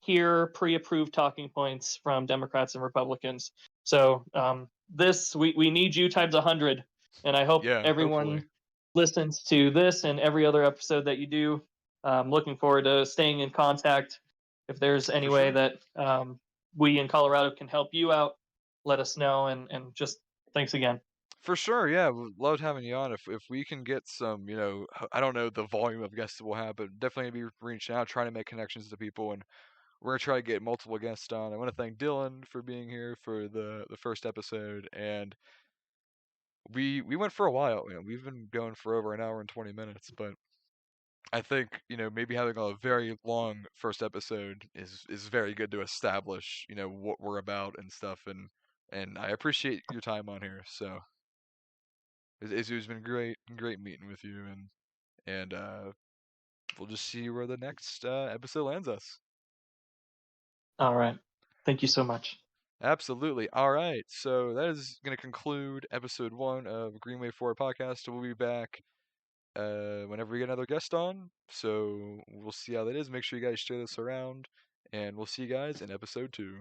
hear pre-approved talking points from Democrats and Republicans. So this we need you times 100, and I hope Yeah, hopefully. everyone listens to this and every other episode that you do. Looking forward to staying in contact If there's any For way sure. that we in Colorado can help you out, let us know. And just thanks again. For sure, yeah, loved having you on. If we can get some, I don't know the volume of guests that we'll have, but definitely be reaching out, trying to make connections to people, and we're gonna try to get multiple guests on. I want to thank Dylan for being here for the first episode, and we went for a while. We've been going for over an hour and 20 minutes, but I think maybe having a very long first episode is very good to establish what we're about and stuff, and I appreciate your time on here. So it's been great meeting with you, and we'll just see where the next episode lands us. All right. Thank you so much. Absolutely. All right. So that is going to conclude episode 1 of Greenway Forward podcast. We'll be back whenever we get another guest on. So we'll see how that is. Make sure you guys share this around, and we'll see you guys in episode 2.